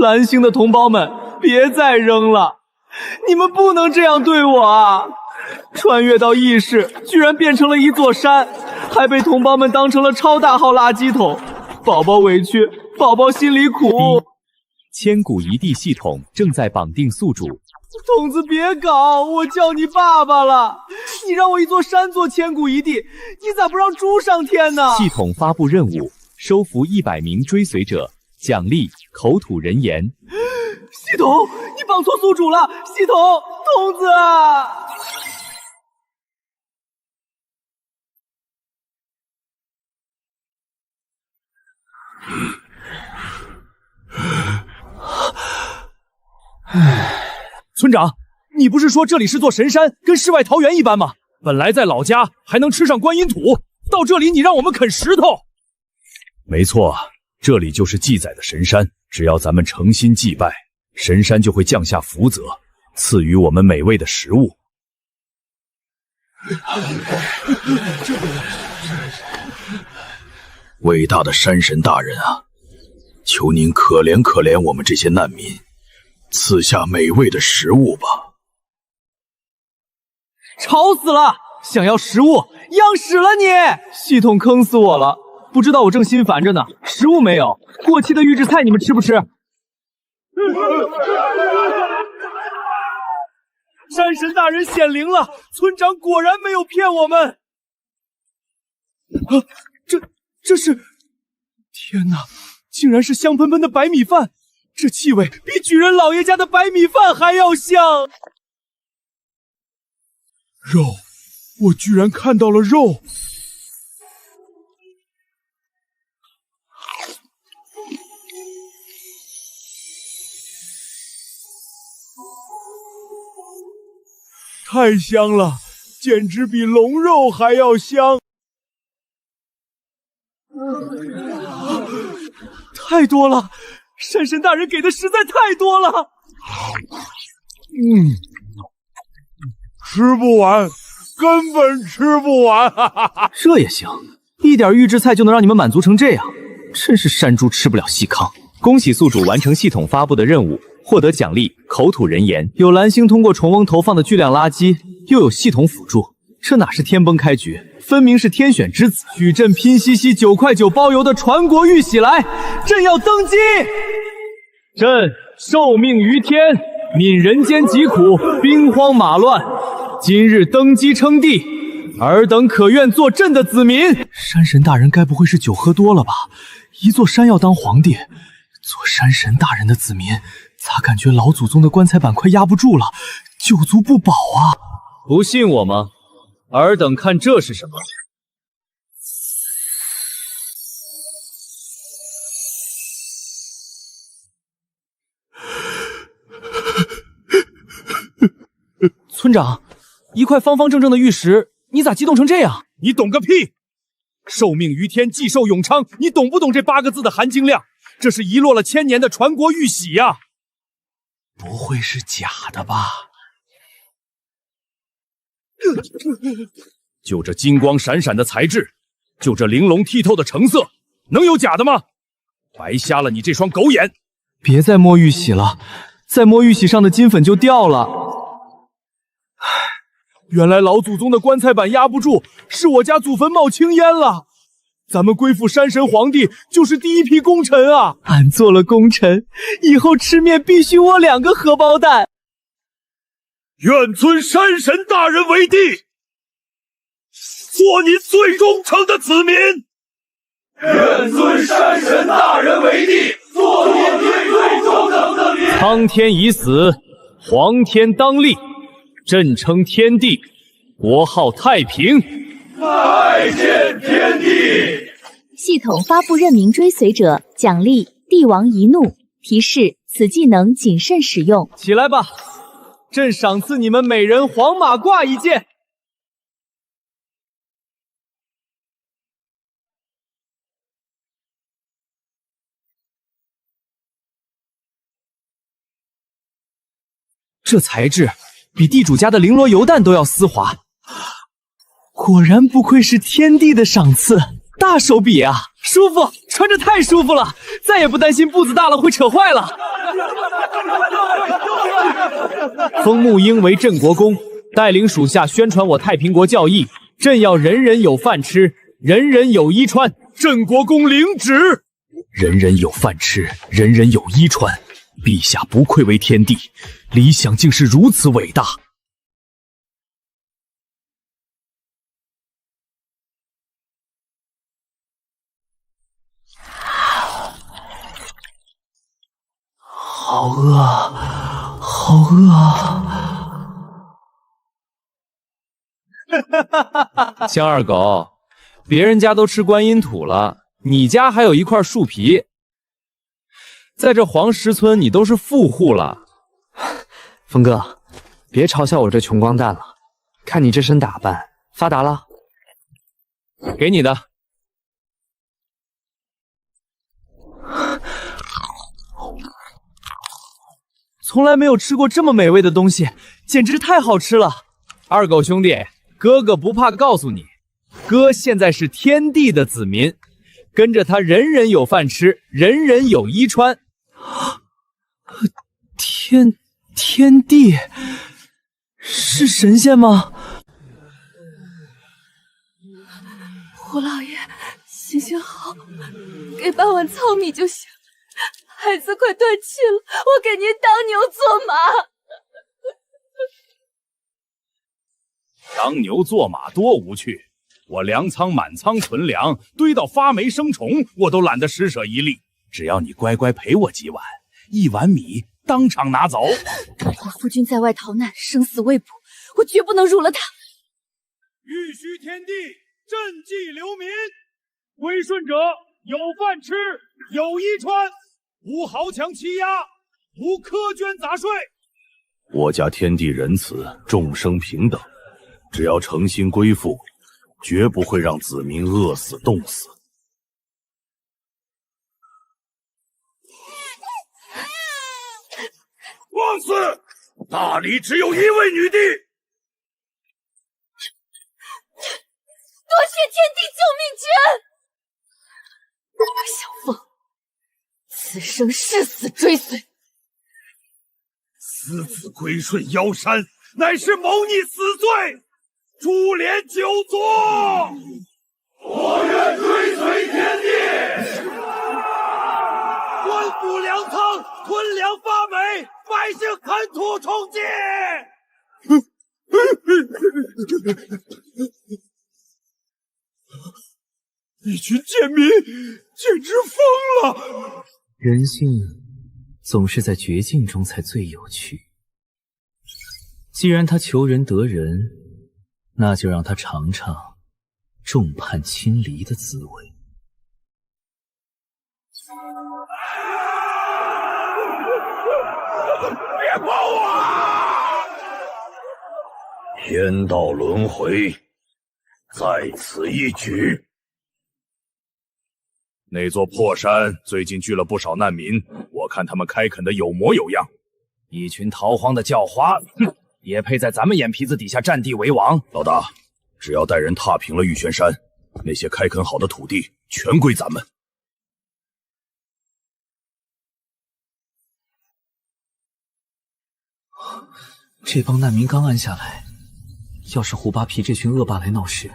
蓝星的同胞们，别再扔了，你们不能这样对我啊！穿越到异世，居然变成了一座山，还被同胞们当成了超大号垃圾桶，宝宝委屈，宝宝心里苦。千古一帝系统正在绑定宿主。筒子别搞，我叫你爸爸了。你让我一座山做千古一帝，你咋不让猪上天呢？系统发布任务，收服100名追随者，奖励口吐人言。系统，你绑错宿主了！系统，筒子啊！村长，你不是说这里是座神山，跟世外桃源一般吗？本来在老家还能吃上观音土，到这里你让我们啃石头。没错，这里就是记载的神山，只要咱们诚心祭拜，神山就会降下福泽，赐予我们美味的食物。伟大的山神大人啊，求您可怜可怜我们这些难民，赐下美味的食物吧。吵死了！想要食物，养屎了你！系统坑死我了！不知道我正心烦着呢，食物没有，过期的预制菜你们吃不吃？山神大人显灵了，村长果然没有骗我们。这是，天哪，竟然是香喷喷的白米饭，这气味比举人老爷家的白米饭还要香。肉，我居然看到了肉。太香了，简直比龙肉还要香。太多了，山神大人给的实在太多了。吃不完，根本吃不完。这也行，一点预制菜就能让你们满足成这样，真是山猪吃不了细糠。恭喜宿主完成系统发布的任务，获得奖励口吐人言。有蓝星通过重翁投放的巨量垃圾，又有系统辅助，这哪是天崩开局，分明是天选之子。许朕拼夕夕9块9包邮的传国玉玺来，朕要登基！朕受命于天，悯人间疾苦，兵荒马乱，今日登基称帝，尔等可愿做朕的子民？山神大人该不会是酒喝多了吧？一座山要当皇帝，做山神大人的子民，咋感觉老祖宗的棺材板快压不住了，酒足不保啊！不信我吗？尔等看这是什么？村长，一块方方正正的玉石，你咋激动成这样？你懂个屁！受命于天，既寿永昌，你懂不懂这8个字的含金量？这是遗落了1000年的传国玉玺呀！不会是假的吧？就这金光闪闪的材质，就这玲珑剔透的成色，能有假的吗？白瞎了你这双狗眼！别再摸玉玺了，再摸玉玺上的金粉就掉了。原来老祖宗的棺材板压不住，是我家祖坟冒青烟了。咱们归附山神皇帝就是第一批功臣啊！俺做了功臣，以后吃面必须窝2个荷包蛋。愿尊山神大人为帝，做你最忠诚的子民。愿尊山神大人为帝，做你最忠诚的民。苍天已死，黄天当立，朕称天帝，国号太平。拜见天帝。系统发布任命追随者，奖励帝王一怒。提示：此技能谨慎使用。起来吧，朕赏赐你们每人黄马褂1件。这材质比地主家的绫罗油弹都要丝滑，果然不愧是天帝的赏赐，大手笔啊！舒服，穿着太舒服了，再也不担心步子大了会扯坏了。封沐英为镇国公，带领属下宣传我太平国教义，朕要人人有饭吃，人人有衣穿。镇国公领旨。人人有饭吃，人人有衣穿。陛下不愧为天帝，理想竟是如此伟大。好饿，好饿啊！江二狗，别人家都吃观音土了，你家还有一块树皮。在这黄石村，你都是富户了。峰哥，别嘲笑我这穷光蛋了。看你这身打扮，发达了。给你的。从来没有吃过这么美味的东西，简直太好吃了！二狗兄弟，哥哥不怕告诉你，哥现在是天帝的子民，跟着他人人有饭吃，人人有衣穿。天帝是神仙吗？胡老爷，行行好，给半碗糙米就行。孩子快断气了，我给您当牛做马。当牛做马多无趣，我粮仓满仓存粮，堆到发霉生虫，我都懒得施舍一粒。只要你乖乖陪我几碗，1碗米当场拿走。我夫君在外逃难，生死未卜，我绝不能辱了他。欲须天地，赈济流民，归顺者有饭吃，有衣穿，无豪强欺压，无苛捐杂税。我家天地仁慈，众生平等，只要诚心归附，绝不会让子民饿死冻死。枉死！大理只有一位女帝。多谢天地救命之恩！小凤，此生誓死追随。私自归顺妖山，乃是谋逆死罪，株连9族。我愿追随天帝。官府粮仓囤粮发霉，百姓啃土充饥。一群贱民简直疯了！人性总是在绝境中才最有趣。既然他求人得人，那就让他尝尝众叛亲离的滋味。别碰我！天道轮回，在此一举。那座破山最近聚了不少难民，我看他们开垦的有模有样。一群逃荒的叫花，哼，也配在咱们眼皮子底下占地为王？老大，只要带人踏平了玉泉山，那些开垦好的土地全归咱们。这帮难民刚安下来，要是胡扒皮这群恶霸来闹事，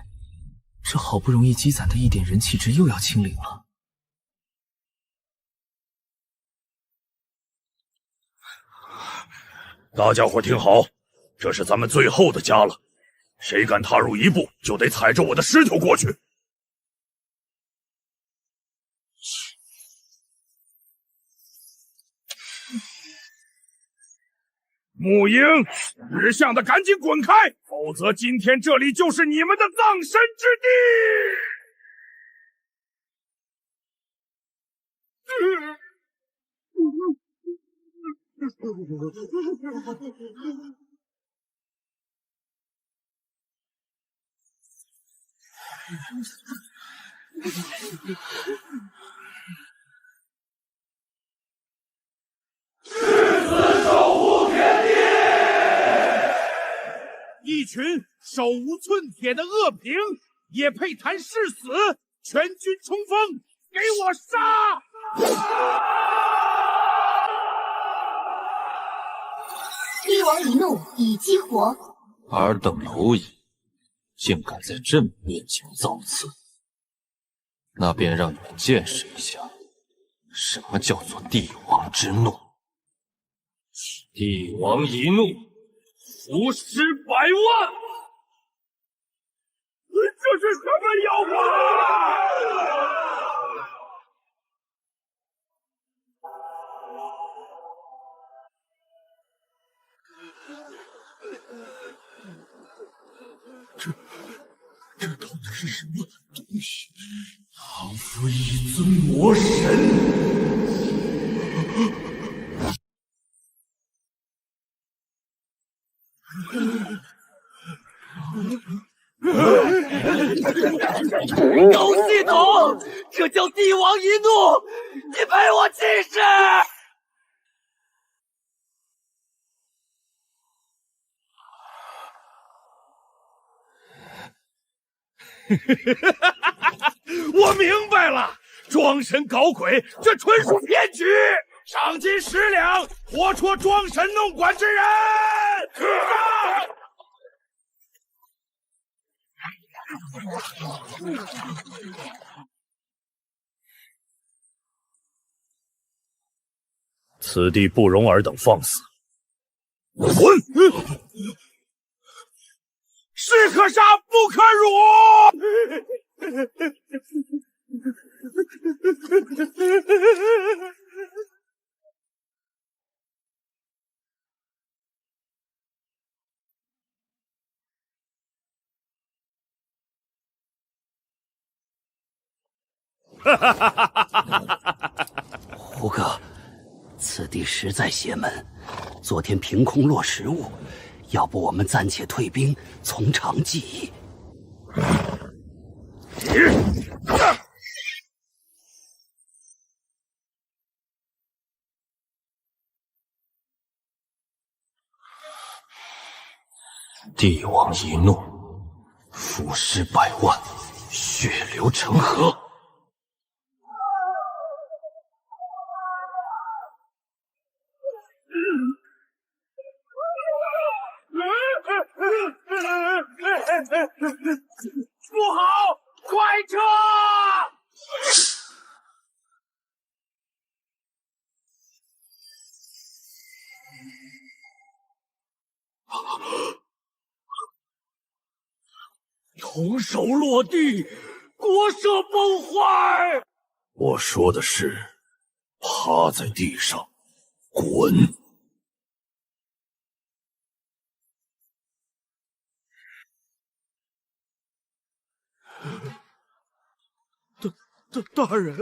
这好不容易积攒的一点人气值又要清零了。大家伙听好，这是咱们最后的家了，谁敢踏入一步，就得踩着我的尸头过去。沐英，识相的赶紧滚开，否则今天这里就是你们的葬身之地。一群手无寸铁的恶评，也配谈誓死？全军冲锋，给我杀！帝王一怒，已激活。尔等蝼蚁，竟敢在朕面前造次，那便让你们见识一下，什么叫做帝王之怒。帝王一怒，伏尸百万！这是什么妖法？这到底是什么东西？仿佛一尊魔神。狗系统，这叫帝王一怒，你赔我气势！我明白了，装神搞鬼，这纯属骗局！赏金10两，活捉装神弄鬼之人！此地不容尔等放肆！滚！士可杀，不可辱！胡哥，此地实在邪门，昨天凭空落食物，要不我们暂且退兵，从长计议。帝王一怒，伏尸百万，血流成河。不好，快撤！同手落地，国社崩坏。我说的是，趴在地上，滚！大人，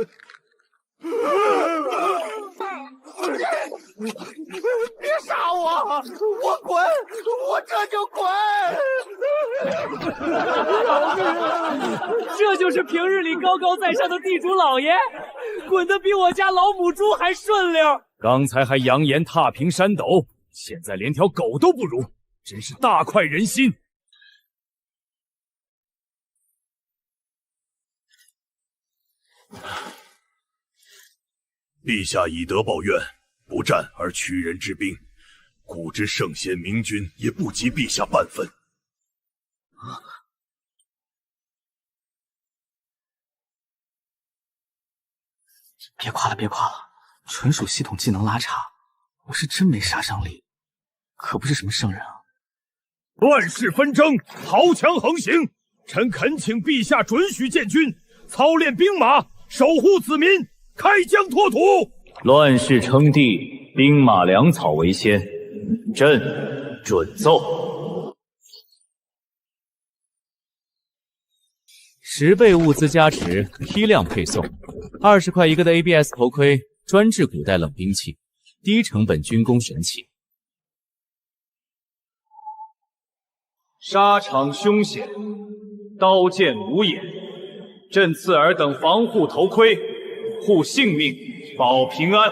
别杀我！我滚！我这就滚！这就是平日里高高在上的地主老爷，滚得比我家老母猪还顺溜。刚才还扬言踏平山斗，现在连条狗都不如，真是大快人心。陛下以德报怨，不战而屈人之兵，古之圣贤明君也不及陛下半分。别夸了，别夸了，纯属系统技能拉差，我是真没杀伤力，可不是什么圣人啊。乱世纷争，豪强横行，臣恳请陛下准许建军操练兵马，守护子民，开疆拓土。乱世称帝，兵马粮草为先，朕准奏。10倍物资加持，批量配送，20块一个的 ABS 头盔，专治古代冷兵器，低成本军工神器。沙场凶险，刀剑无眼，朕赐尔等防护头盔，护性命，保平安。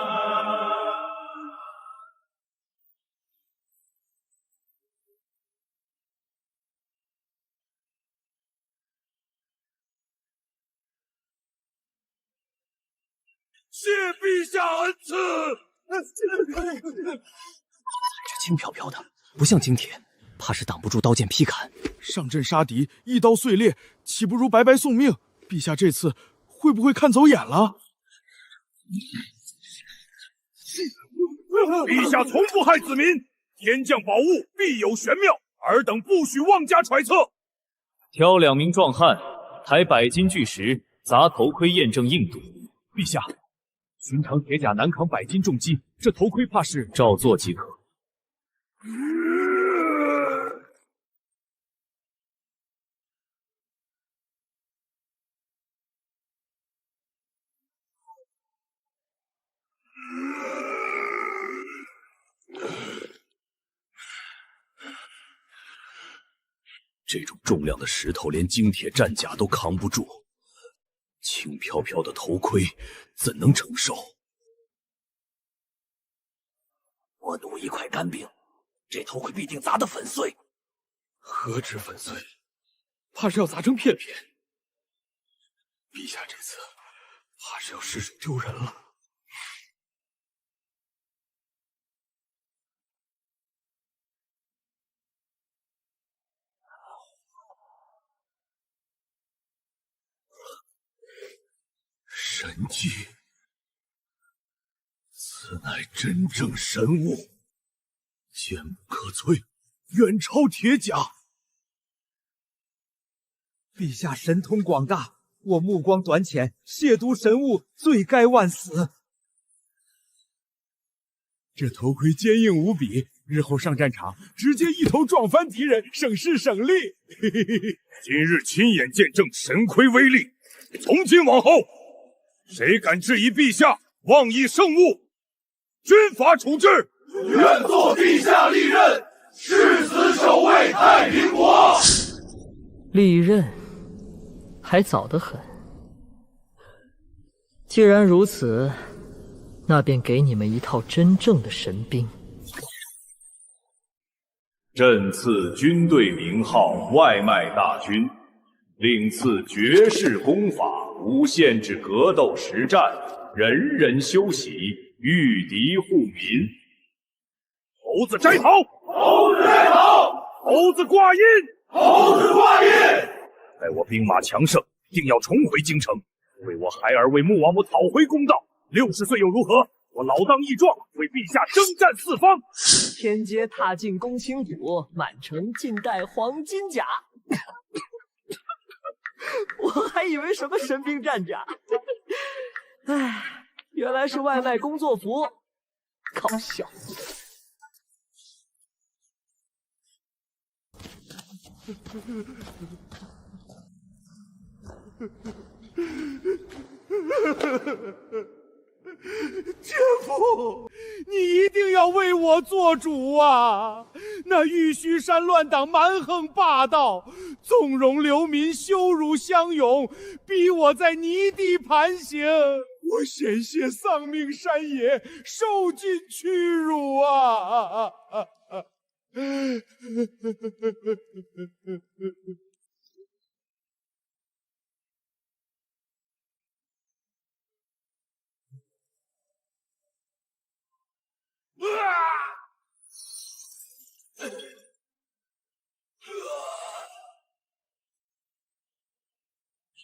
谢陛下恩赐。这轻飘飘的，不像金铁，怕是挡不住刀剑劈砍。上阵杀敌，一刀碎裂，岂不如白白送命？陛下这次会不会看走眼了？陛下从不害子民，天降宝物必有玄妙，尔等不许妄加揣测。挑2名壮汉，抬100斤巨石砸头盔验证硬度。陛下，寻常铁甲难扛100斤重击，这头盔怕是照做即可。这种重量的石头连精铁战甲都扛不住，轻飘飘的头盔怎能承受？我赌1块干饼，这头盔必定砸得粉碎。何止粉碎，怕是要砸成片片。陛下这次怕是要失手丢人了。神技，此乃真正神物，坚不可摧，远超铁甲。陛下神通广大，我目光短浅，亵渎神物，罪该万死。这头盔坚硬无比，日后上战场直接一头撞翻敌人，省事省力。今日亲眼见证神盔威力，从今往后，谁敢质疑陛下妄议圣物，军法处置。愿做陛下利刃，誓死守卫太平国。利刃还早得很。既然如此，那便给你们一套真正的神兵。朕赐军队名号外卖大军，另赐绝世功法，无限制格斗实战，人人休息，御敌护民。猴子摘桃，猴子摘桃，猴子挂印，猴子挂印。待我兵马强盛，定要重回京城，为我孩儿为穆王母讨回公道。60岁又如何？我老当益壮，为陛下征战四方。天阶踏进恭亲府，满城尽带黄金甲。我还以为什么神兵战甲，唉，原来是外卖工作服，搞笑。姐夫，你一定要为我做主啊！那玉虚山乱党蛮横霸道，纵容流民羞辱乡勇，逼我在泥地盘行，我险些丧命山野，受尽屈辱啊！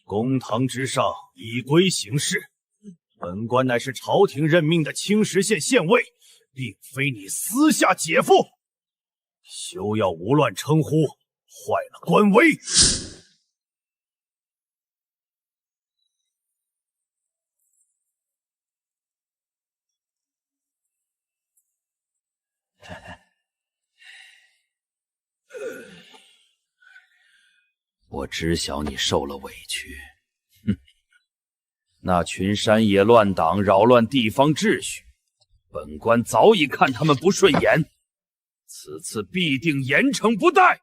公堂之上，依规行事。本官乃是朝廷任命的青石县县尉，并非你私下姐夫，休要无乱称呼，坏了官威。我知晓你受了委屈，哼！那群山野乱党扰乱地方秩序，本官早已看他们不顺眼，此次必定严惩不贷。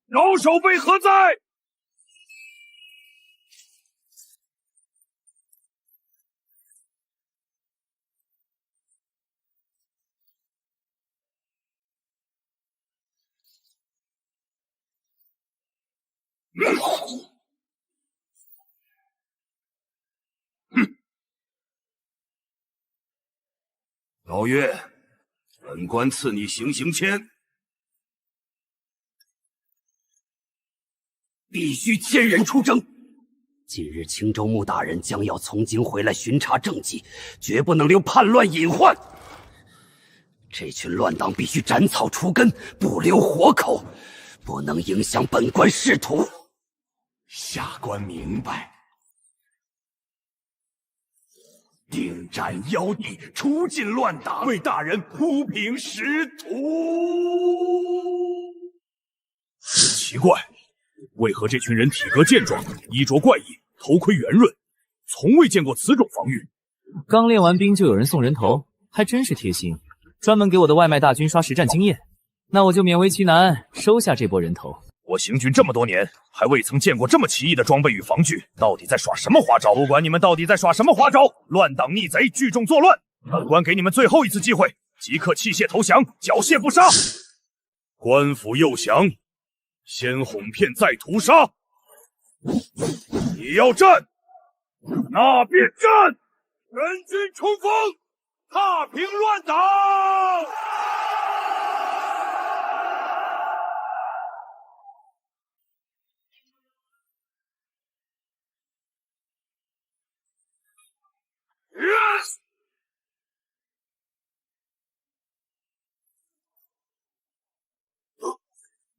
饶守备何在？高月，本官赐你行刑签，必须千人出征。今日青州牧大人将要从京回来巡查政绩，绝不能留叛乱隐患。这群乱党必须斩草除根，不留活口，不能影响本官仕途。下官明白。定斩妖帝，除尽乱党，为大人铺平仕途。奇怪，为何这群人体格健壮，衣着怪异，头盔圆润，从未见过此种防御？刚练完兵就有人送人头，还真是贴心，专门给我的外卖大军刷实战经验。那我就勉为其难收下这波人头。我行军这么多年，还未曾见过这么奇异的装备与防具，到底在耍什么花招？不管你们到底在耍什么花招，乱党逆贼聚众作乱，本官给你们最后一次机会，即刻弃械投降，缴械不杀。官府诱降，先哄骗再屠杀。你要战，那便战！全军冲锋，踏平乱党！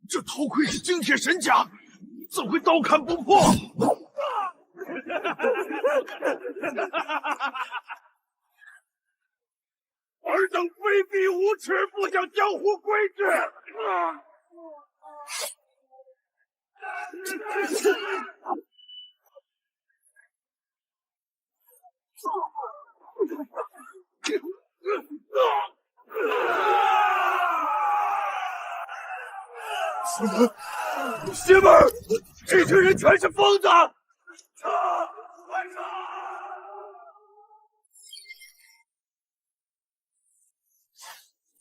这头盔是精铁神甲，怎会刀砍不破？尔等卑鄙无耻，不讲江湖规矩！邪门！这群人全是疯子！撤！快撤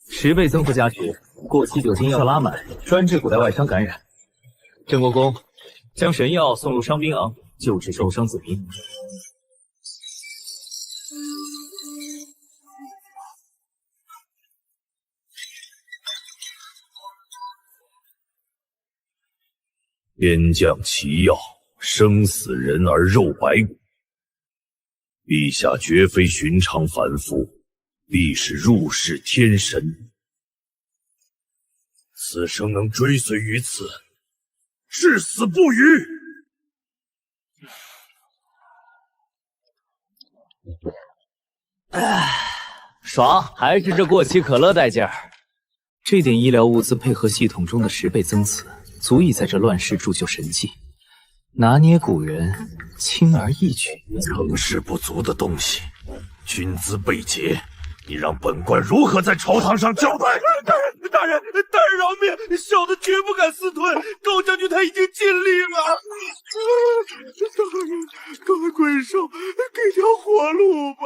！10倍增幅加持，过期酒精要拉满，专治古代外伤感染。郑国公，将神药送入伤兵昂，救治受伤子民。天降奇药，生死人而肉白骨。陛下绝非寻常凡夫，必是入世天神。此生能追随于此，至死不渝。爽，还是这过期可乐带劲儿。这点医疗物资配合系统中的10倍增词，足以在这乱世铸就神迹，拿捏古人，轻而易举。成事不足的东西，军资被劫，你让本官如何在朝堂上交代？大人饶命！小的绝不敢私吞，高将军他已经尽力了。大人，各贵寿，给条活路吧。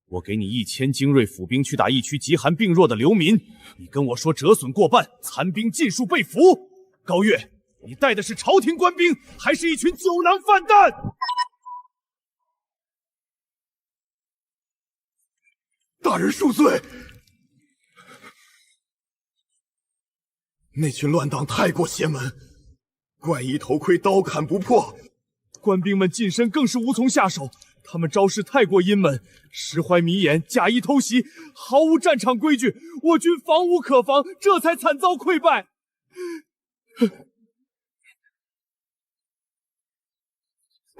我给你1000精锐府兵去打一区极寒病弱的流民，你跟我说折损过半，残兵尽数被俘。高月，你带的是朝廷官兵，还是一群酒囊饭蛋？大人恕罪，那群乱党太过邪门，怪异头盔刀砍不破，官兵们近身更是无从下手。他们招式太过阴门，实怀迷眼，假意偷袭，毫无战场规矩，我军防无可防，这才惨遭溃败。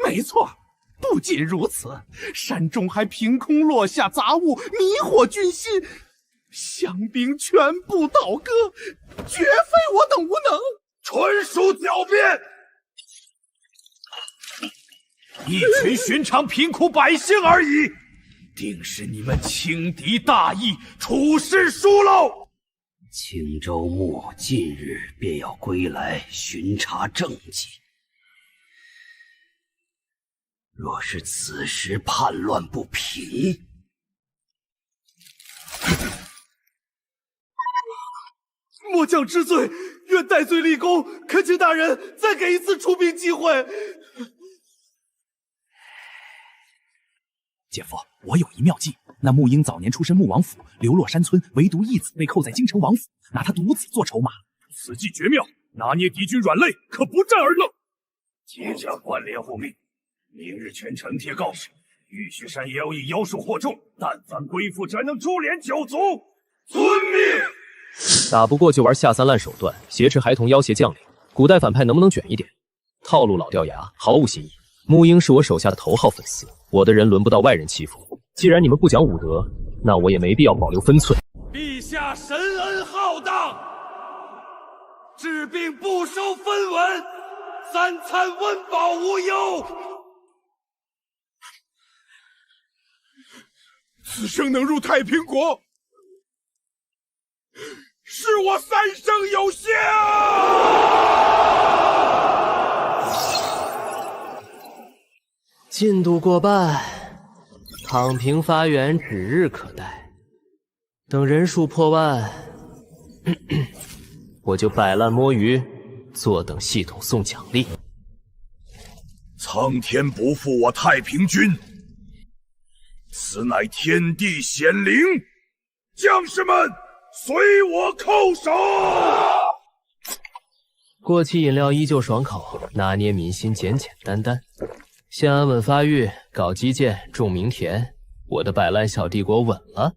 没错，不仅如此，山中还凭空落下杂物，迷惑军心，降兵全部倒戈，绝非我等无能，纯属狡辩。一群寻常贫苦百姓而已，定是你们轻敌大意，处事疏漏。青州牧近日便要归来巡查政绩，若是此时叛乱不平，末将知罪，愿戴罪立功，恳请大人再给一次出兵机会。姐夫，我有一妙计。那穆英早年出身穆王府，流落山村，唯独义子被扣在京城王府，拿他独子做筹码。此计绝妙，拿捏敌军软肋，可不战而胜。接着关联护命，明日全城贴告示，玉虚山也要以妖术惑众，但凡归附者能株连九族。遵命。打不过就玩下三滥手段，挟持孩童要挟将领。古代反派能不能卷一点？套路老掉牙，毫无新意。穆英是我手下的头号粉丝，我的人轮不到外人欺负。既然你们不讲武德，那我也没必要保留分寸。陛下神恩浩荡，治病不收分文，三餐温饱无忧。此生能入太平国，是我三生有幸。进度过半，躺平发源指日可待。等人数破万，我就摆烂摸鱼，坐等系统送奖励。苍天不负我太平军，此乃天地显灵，将士们随我叩首。过期饮料依旧爽口，拿捏民心简简单单。先安稳发育，搞基建，种民田，我的摆烂小帝国稳了。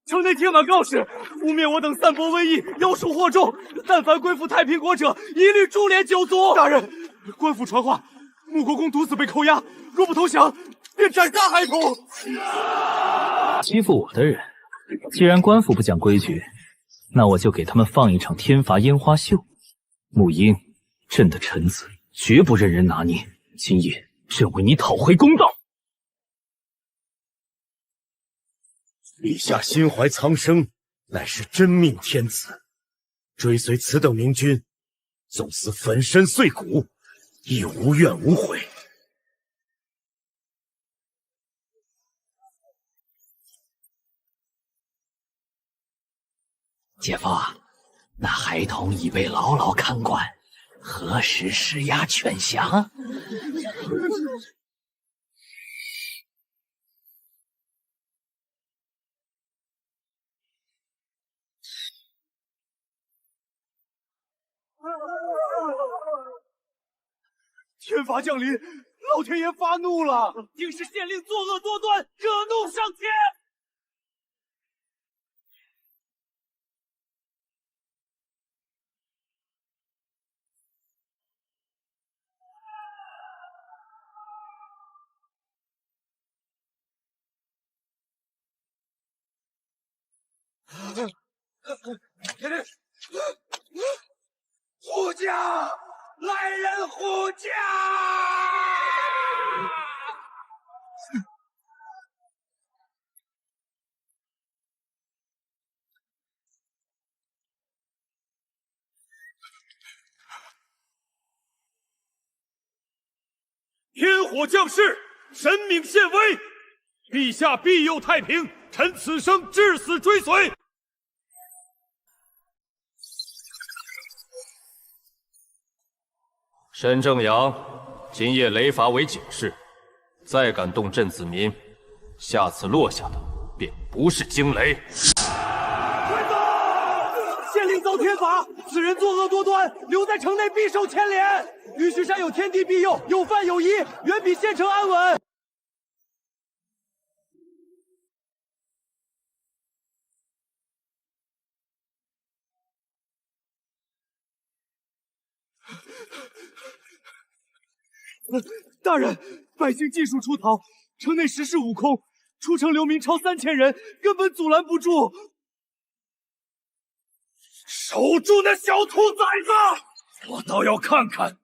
城内贴满告示，污蔑我等散播瘟疫，妖术惑众，但凡归附太平国者，一律株连九族。大人，官府传话，穆国公独子被扣押，若不投降，便斩杀孩童。欺负我的人，既然官府不讲规矩，那我就给他们放一场天罚烟花秀。穆英，朕的臣子绝不任人拿捏，今夜朕为你讨回公道。陛下心怀苍生，乃是真命天子，追随此等明君，纵使粉身碎骨，亦无怨无悔。姐夫，那孩童已被牢牢看管，何时施压劝降？天罚降临，老天爷发怒了，定是县令作恶多端，惹怒上天。护驾！来人护驾！天火降世，神明现威，陛下庇佑太平，臣此生至死追随。申正阳，今夜雷罚为警示，再敢动朕子民，下次落下的便不是惊雷。县令遭天罚，此人作恶多端，留在城内必受牵连。玉虚山有天地庇佑，有饭有衣，远比县城安稳。大人，百姓尽数出逃，城内实是悟空，出城流民超3000人，根本阻拦不住。守住那小兔崽子！我倒要看看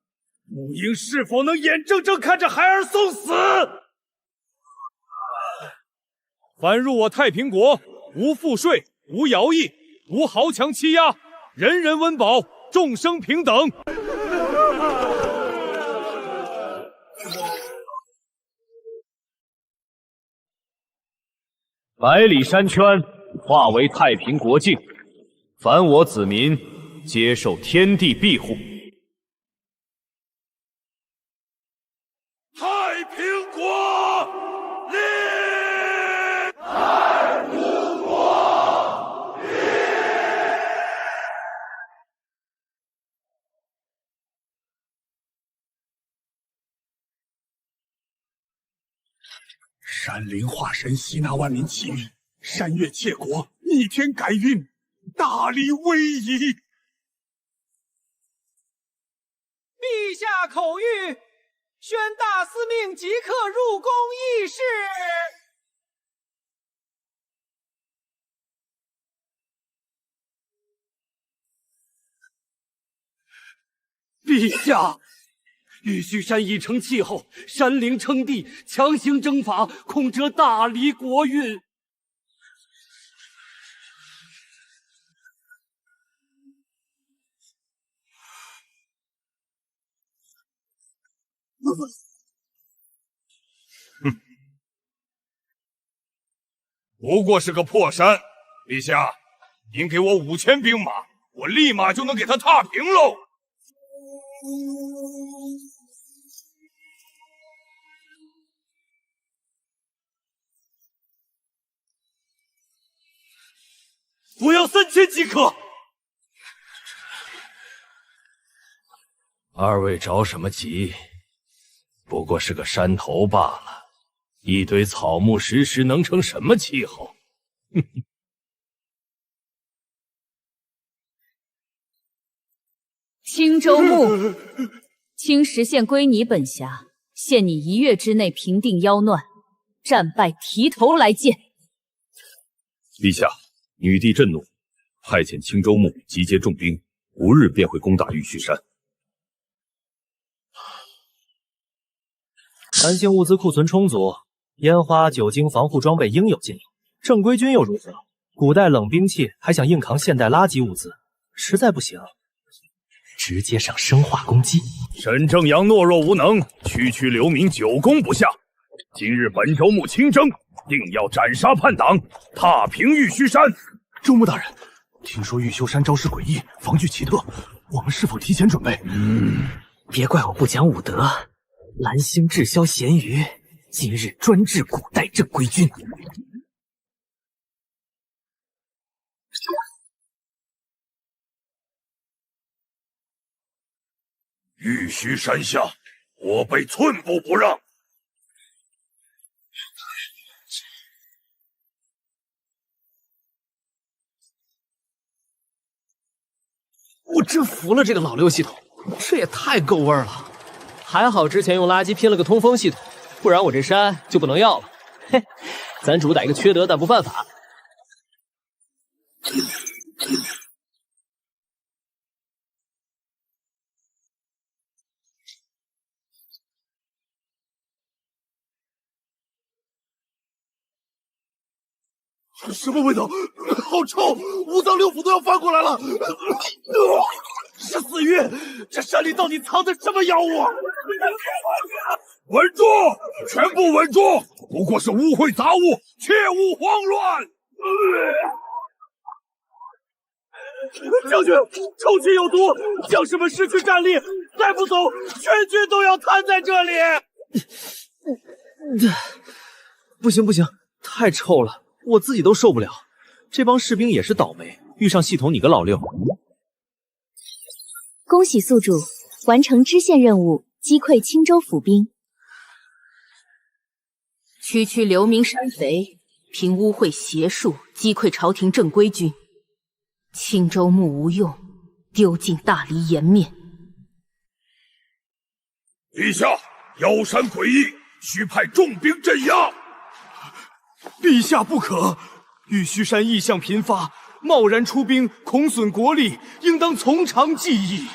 穆英是否能眼睁睁看着孩儿送死。凡入我太平国，无赋税，无徭役，无豪强欺压，人人温饱，众生平等。百里山圈化为太平国境，凡我子民皆受天地庇护。太平国立！太平国立！山灵化神吸纳万民气运，山岳窃国，逆天改运，大理威仪。陛下口谕，宣大司命即刻入宫议事。陛下，玉虚山已成气候，山灵称帝，强行征伐，恐折大理国运。哼，不过是个破山，陛下，您给我5000兵马，我立马就能给他踏平喽。我要3000即可。二位着什么急？不过是个山头罢了，一堆草木石石能成什么气候？青州牧，青石县归你本辖，限你1月之内平定妖乱，战败提头来见。陛下，女帝震怒，派遣青州牧集结重兵，5日便会攻打玉虚山。南京物资库存充足，烟花、酒精、防护装备应有尽有。正规军又如何？古代冷兵器还想硬扛现代垃圾物资，实在不行，直接上生化攻击。沈正阳懦弱无能，区流民久攻不下。今日本州牧亲征，定要斩杀叛党，踏平玉虚山。州牧大人，听说玉修山招式诡异，防具奇特，我们是否提前准备？别怪我不讲武德。蓝星滞销咸鱼，今日专治古代正规军。玉虚山下，我辈寸步不让。我真服了这个老六系统，这也太够味儿了。还好之前用垃圾拼了个通风系统，不然我这山就不能要了。嘿，咱主打一个缺德但不犯法。什么味道？好臭！五脏六腑都要翻过来了。是死鱼！这山里到底藏着什么妖物？稳住！全部稳住！不过是污秽杂物，切勿慌乱！将军，臭气有毒，将士们失去战力，再不走，全军都要瘫在这里。不行不行，太臭了，我自己都受不了。这帮士兵也是倒霉，遇上系统你个老六。恭喜宿主完成支线任务，击溃青州府兵。区流民山贼，凭污秽邪术击溃朝廷正规军。青州牧无用，丢尽大黎颜面。陛下，妖山诡异，需派重兵镇压。陛下不可！玉虚山异象频发，贸然出兵，恐损国力，应当从长计议。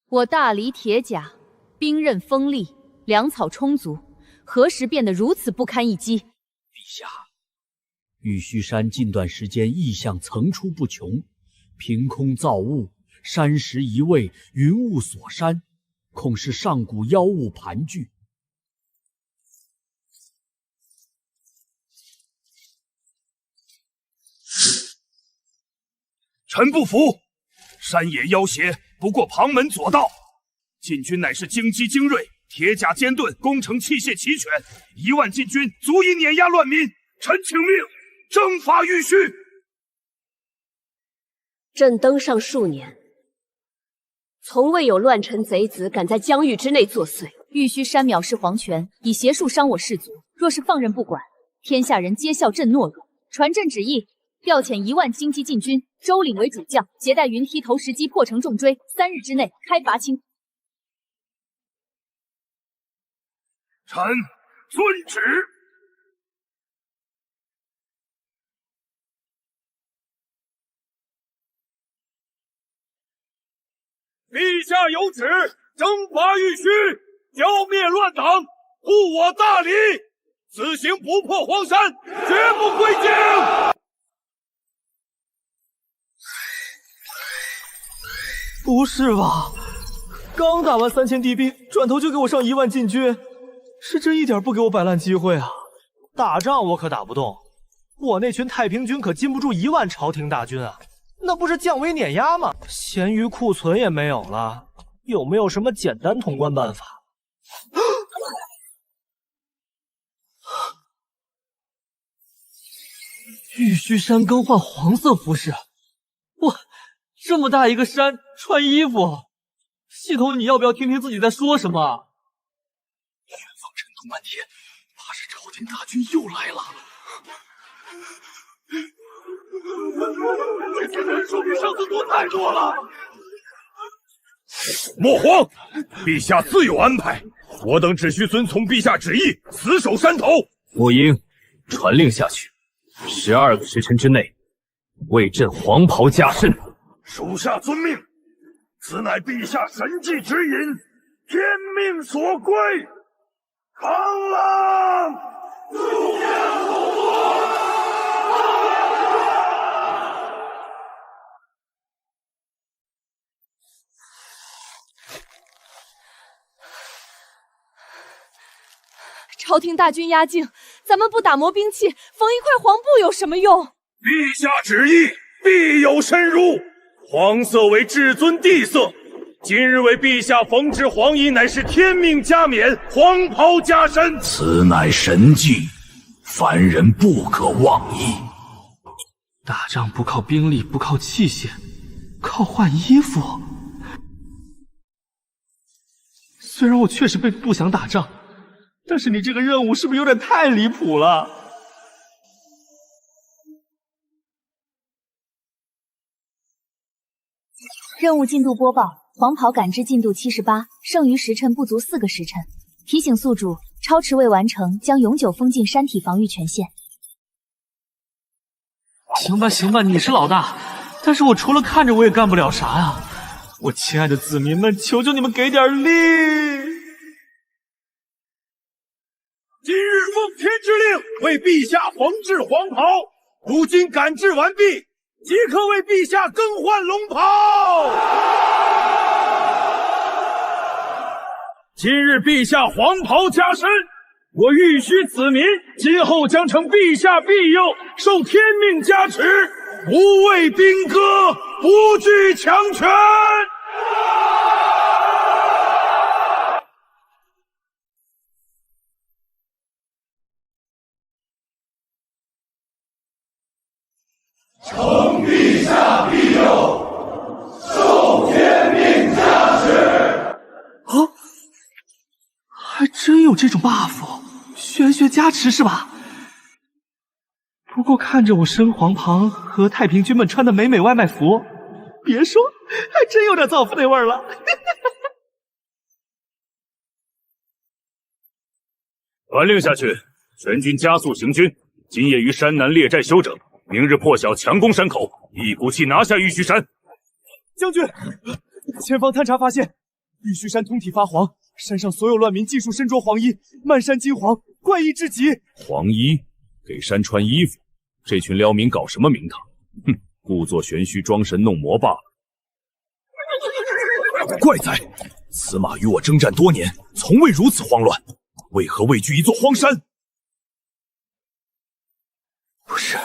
我大黎铁甲，兵刃锋利，粮草充足，何时变得如此不堪一击？陛下，玉虚山近段时间异象层出不穷，凭空造物，山石移位，云雾锁山，恐是上古妖物盘踞。臣不服，山野妖邪不过旁门左道，禁军乃是精机精锐，铁甲坚盾，工程器械齐全，1万禁军足以碾压乱民。臣请命征伐玉虚。朕登上数年，从未有乱臣贼子敢在疆域之内作祟。玉虚山藐视皇权，以邪术伤我士卒，若是放任不管，天下人皆笑朕懦弱。传朕旨意，调遣1万精骑禁军，周领为主将，携带云梯投石机破城重追，3日之内开拔清。臣遵旨。陛下有旨，征伐玉虚，剿灭乱党，护我大理。此行不破荒山，绝不归京。不是吧？刚打完3000敌兵，转头就给我上1万禁军，是这一点不给我摆烂机会啊！打仗我可打不动，我那群太平军可禁不住1万朝廷大军啊！那不是降维碾压吗？闲余库存也没有了，有没有什么简单通关办法？玉虚山更换黄色服饰，哇，这么大一个山，穿衣服，系统你要不要听听自己在说什么？远方尘土漫天，怕是朝廷大军又来了。这次人数比上次多太多了。莫慌，陛下自有安排，我等只需遵从陛下旨意，死守山头。沐英，传令下去，12个时辰之内，为朕黄袍加身。属下遵命。此乃陛下神迹指引，天命所归。扛狼，祝天护国。朝廷大军压境，咱们不打磨兵器，缝一块黄布有什么用？陛下旨意必有深入，黄色为至尊帝色。今日为陛下缝制黄衣，乃是天命加冕，黄袍加身。此乃神迹，凡人不可妄议。打仗不靠兵力，不靠器械，靠换衣服。虽然我确实不想打仗，但是你这个任务是不是有点太离谱了？任务进度播报：黄袍感知进度78，剩余时辰不足4个时辰。提醒宿主，超持未完成将永久封禁山体防御权限。行吧，行吧，你是老大，但是我除了看着我也干不了啥呀。我亲爱的子民们，求求你们给点力！今日奉天之令，为陛下缝制黄袍，如今赶制完毕，即刻为陛下更换龙袍。今日陛下黄袍加身，我玉虚子民今后将成陛下庇佑，受天命加持，不畏兵戈，不惧强权。承陛下庇佑，受天命加持。啊，还真有这种 buff， 玄学加持是吧？不过看着我身黄袍和太平军们穿的美美外卖服，别说，还真有点造福那味儿了。传令下去，全军加速行军，今夜于山南列寨休整。明日破晓强攻山口，一股气拿下玉虚山。将军，前方探查发现，玉虚山通体发黄，山上所有乱民尽数身着黄衣，漫山金黄，怪异至极。黄衣给山穿衣服，这群刁民搞什么名堂？哼，故作玄虚，装神弄魔罢了。怪哉！此马与我征战多年，从未如此慌乱，为何畏惧一座荒山？不是，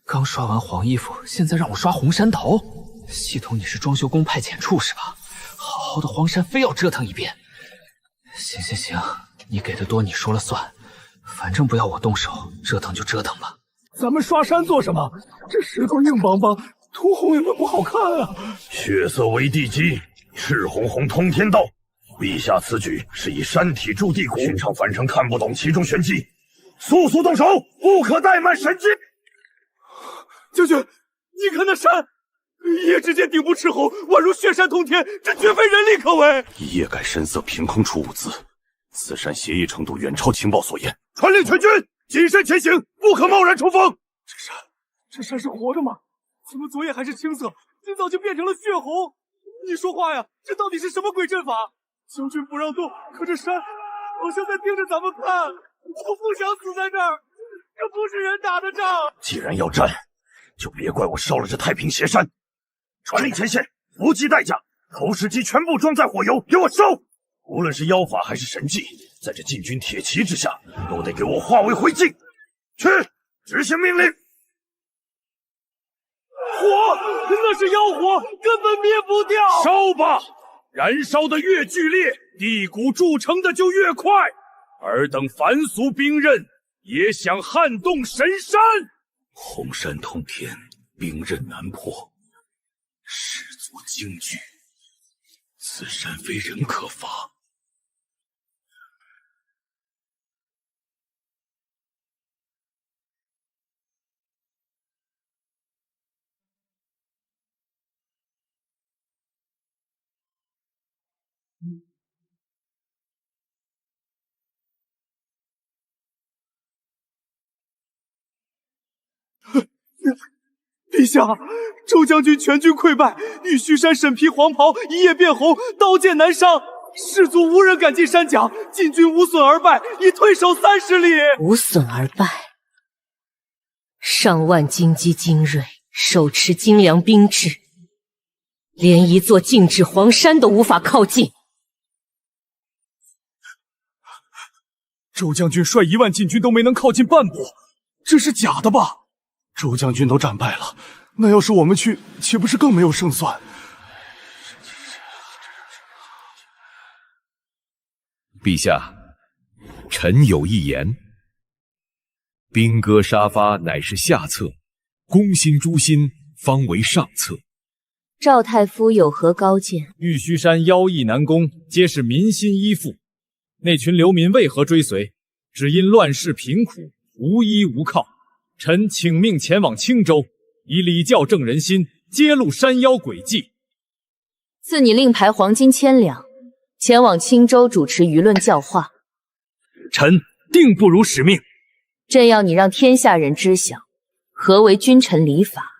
刚刷完黄衣服，现在让我刷红山头。系统，你是装修工派遣处是吧？好好的荒山非要折腾一遍。行，你给的多你说了算，反正不要我动手，折腾就折腾吧。咱们刷山做什么？这石头硬邦邦，涂红也不好看啊。血色为地基，赤红红通天道。陛下此举是以山体筑地骨，寻常凡尘看不懂其中玄机。速速动手，不可怠慢神机！将军，你看那山，一夜之间顶部赤红，宛如血山通天，这绝非人力可为。一夜改山色，凭空出物资，此山邪异程度远超情报所言。传令全军谨慎前行，不可贸然冲锋。这山是活的吗？怎么昨夜还是青色，今早就变成了血红？你说话呀，这到底是什么鬼阵法？将军不让动，可这山好像在盯着咱们看。我不想死在这儿，这不是人打的仗。既然要战，就别怪我烧了这太平邪山。传令前线，不计代价，投石机全部装载火油，给我烧！无论是妖法还是神技，在这禁军铁骑之下，都得给我化为灰烬。去，执行命令。火，那是妖火，根本灭不掉。烧吧，燃烧的越剧烈，地骨铸成的就越快。尔等凡俗兵刃，也想撼动神山？红山通天，兵刃难破，始作惊惧。此山非人可伐。陛下，周将军全军溃败，玉虚山沈披黄袍一夜变红，刀剑难伤，士卒无人敢进山脚，禁军无损而败，已退守30里。无损而败，上万金鸡精锐，手持精良兵制，连一座静止黄山都无法靠近。周将军率1万禁军都没能靠近半步，这是假的吧？周将军都战败了，那要是我们去，岂不是更没有胜算？陛下，臣有一言：兵戈沙发乃是下策，攻心诛心方为上策。赵太夫有何高见？玉虚山妖异难攻，皆是民心依附。那群流民为何追随？只因乱世贫苦，无依无靠。臣请命前往青州，以礼教正人心，揭露山妖诡计。赐你令牌黄金1000两，前往青州主持舆论教化。臣定不辱使命。朕要你让天下人知晓，何为君臣礼法，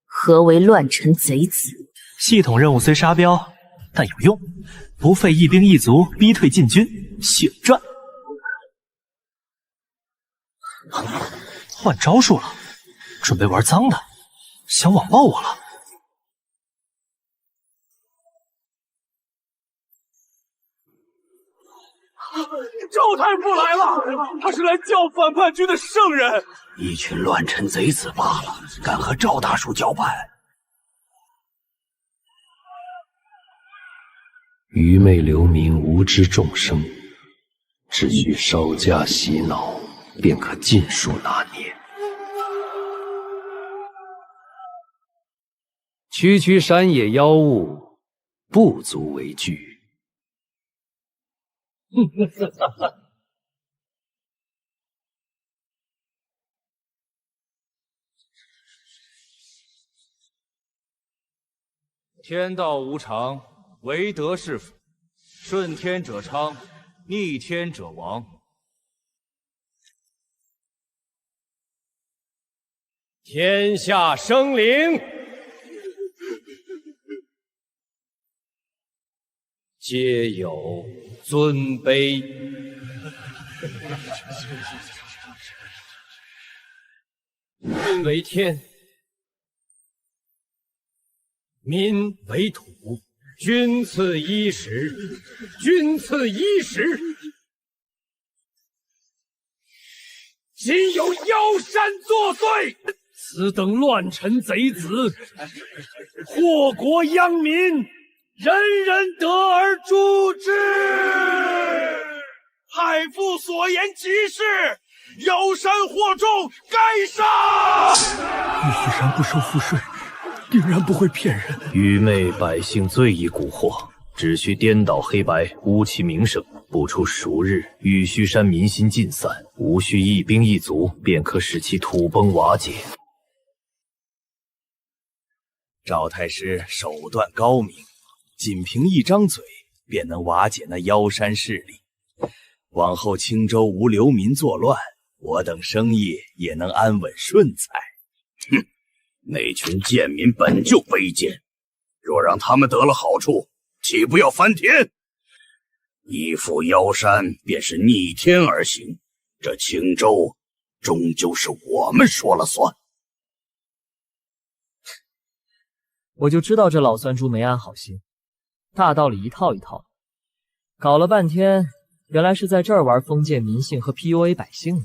何为乱臣贼子。系统任务虽沙标，但有用，不费一兵一卒逼退禁军，血赚。换招数了，准备玩脏的，想网暴我了。赵太傅来了，他是来教反叛军的圣人。一群乱臣贼子罢了，敢和赵大叔交办？愚昧流民，无知众生，只需稍加洗脑，便可尽数拿捏。区区山野妖物，不足为惧。天道无常，唯德是辅。顺天者昌，逆天者亡。天下生灵，皆有尊卑。君为天，民为土，君赐衣食，君赐衣食。今有妖山作祟，此等乱臣贼子，祸国殃民，人人得而诛之。太傅所言极是，妖山惑众，该杀！玉虚山不收赋税，定然不会骗人。愚昧百姓最易蛊惑，只需颠倒黑白，污其名声。不出数日，玉虚山民心尽散，无需一兵一卒，便可使其土崩瓦解。赵太师手段高明，仅凭一张嘴便能瓦解那妖山势力。往后青州无流民作乱，我等生意也能安稳顺财。哼，那群贱民本就卑贱，若让他们得了好处，岂不要翻天？依附妖山便是逆天而行，这青州终究是我们说了算。我就知道这老酸猪没安好心，大道理一套一套的，搞了半天，原来是在这儿玩封建迷信和 PUA 百姓呢。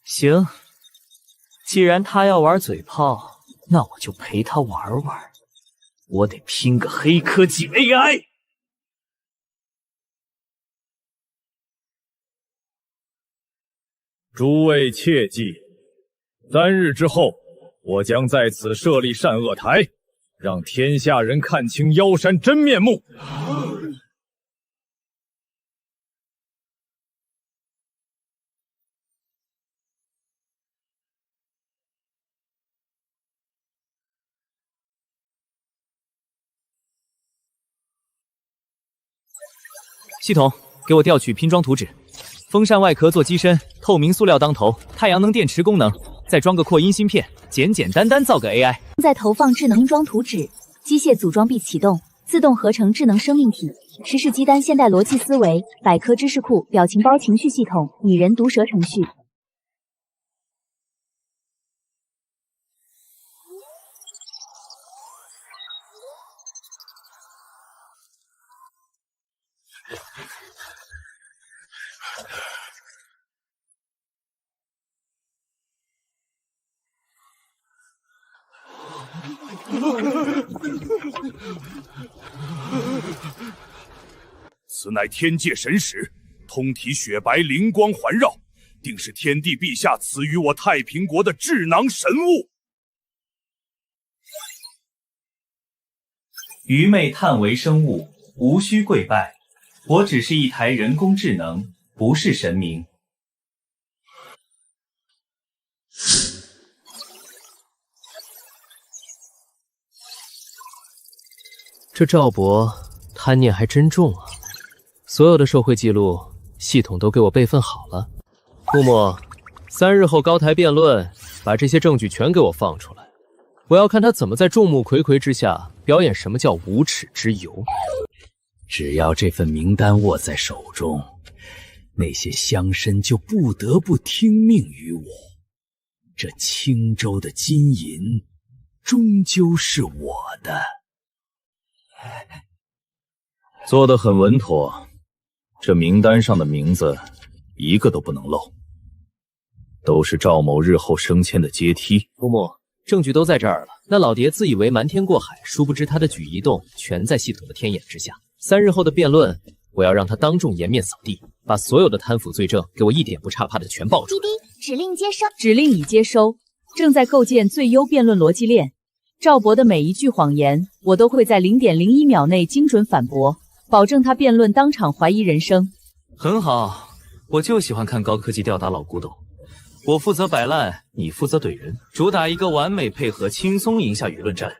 行，既然他要玩嘴炮，那我就陪他玩玩。我得拼个黑科技 AI。诸位切记，3日之后，我将在此设立善恶台，让天下人看清妖山真面目。系统，给我调取拼装图纸。风扇外壳做机身，透明塑料当头，太阳能电池功能，再装个扩音芯片，简简单单造个 AI。在投放智能拼装图纸，机械组装臂启动，自动合成智能生命体，时事机单现代逻辑思维，百科知识库，表情包情绪系统，拟人毒舌程序。此乃天界神石，通体雪白，灵光环绕，定是天帝陛下赐予我太平国的智囊神物。愚昧叹为生物，无需跪拜。我只是一台人工智能，不是神明。这赵博贪念还真重啊！所有的受贿记录，系统都给我备份好了。木木，3日后高台辩论，把这些证据全给我放出来，我要看他怎么在众目睽睽之下表演什么叫无耻之尤。只要这份名单握在手中，那些乡绅就不得不听命于我。这青州的金银，终究是我的。做得很稳妥，这名单上的名字一个都不能漏，都是赵某日后升迁的阶梯。木木，证据都在这儿了，那老爹自以为瞒天过海，殊不知他的举一动全在系统的天眼之下。3日后的辩论，我要让他当众颜面扫地，把所有的贪腐罪证给我一点不差怕的全爆出来。滴滴，指令接收。指令已接收，正在构建最优辩论逻辑链。赵博的每一句谎言，我都会在0.01秒内精准反驳，保证他辩论当场怀疑人生。很好，我就喜欢看高科技吊打老古董。我负责摆烂，你负责怼人，主打一个完美配合，轻松赢下舆论战。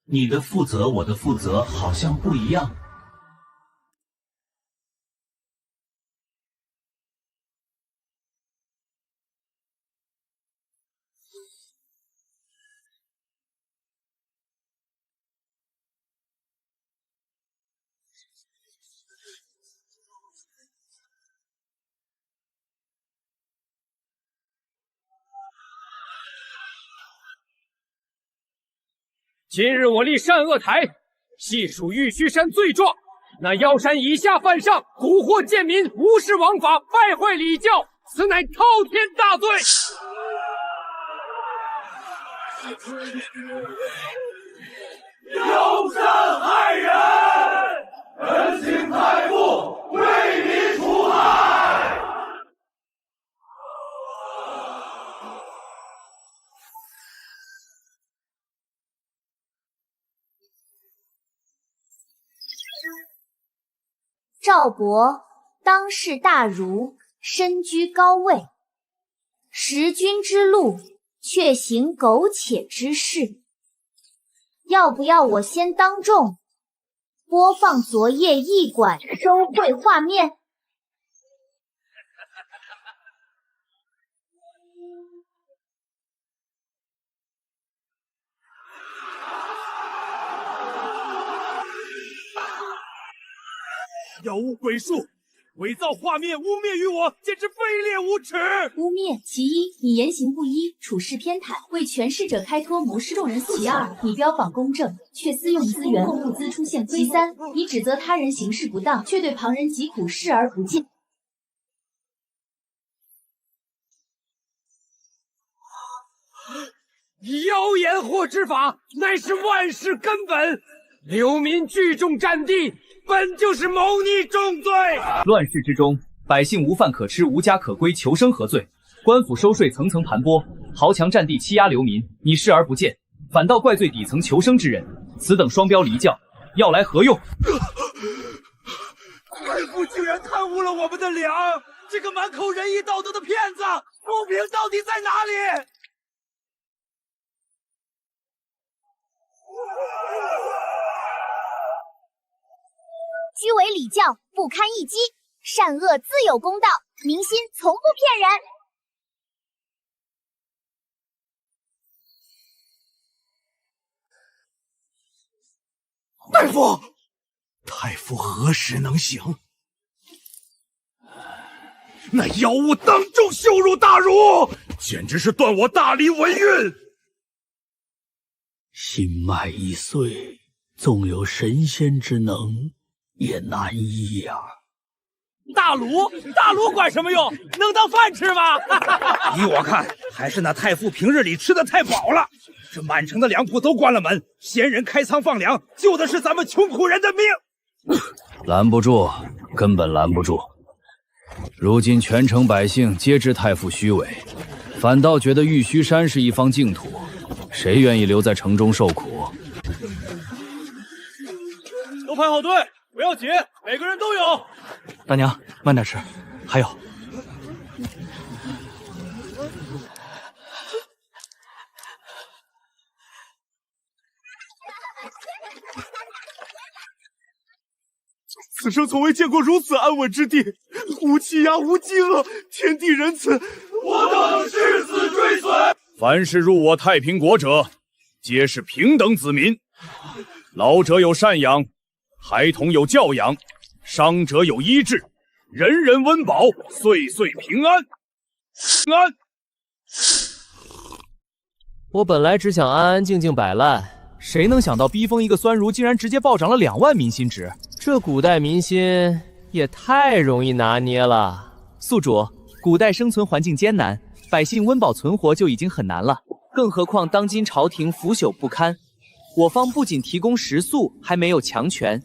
你的负责，我的负责好像不一样。今日我立善恶台，细数玉虚山罪状。那妖山以下犯上，蛊惑贱民，无视王法，败坏礼教，此乃滔天大罪。妖山害人，恳请太傅为民除害。赵博当世大儒，身居高位，识君之路，却行苟且之事。要不要我先当众播放昨夜驿馆收贿画面？妖巫鬼术，伪造画面污蔑于我，简直卑劣无耻！污蔑其一，你言行不一，处事偏袒，为权势者开脱，谋事众人诉其二，你标榜公正，却私用资源，物资出现亏三，你指责他人行事不当，却对旁人疾苦视而不见。妖言惑之法，乃是万事根本。流民聚众占地，本就是谋逆重罪。乱世之中，百姓无饭可吃，无家可归，求生何罪？官府收税层层盘剥，豪强占地欺压流民，你视而不见，反倒怪罪底层求生之人，此等双标离教，要来何用？太傅竟然贪污了我们的粮！这个满口仁义道德的骗子，公平到底在哪里？居违礼教，不堪一击。善恶自有公道，民心从不骗大人。夫，太傅何时能行？那妖物当众羞辱大儒，简直是断我大理文运。心脉已碎，纵有神仙之能，也难医呀。大儒管什么用？能当饭吃吗？依我看，还是那太傅平日里吃的太饱了。这满城的粮铺都关了门，闲人开仓放粮，救的是咱们穷苦人的命。拦不住，根本拦不住。如今全城百姓皆知太傅虚伪，反倒觉得玉虚山是一方净土，谁愿意留在城中受苦？都排好队，不要急，每个人都有。大娘，慢点吃，还有。此生从未见过如此安稳之地，无欺压，无饥饿，天地仁慈，我等誓死追随。凡是入我太平国者，皆是平等子民。老者有赡养，孩童有教养，伤者有医治，人人温饱，岁岁平安。安。我本来只想安安静静摆烂，谁能想到逼疯一个酸儒，竟然直接暴涨了2万民心值。这古代民心也太容易拿捏了。宿主，古代生存环境艰难，百姓温饱存活就已经很难了，更何况当今朝廷腐朽不堪，我方不仅提供食宿，还没有强权，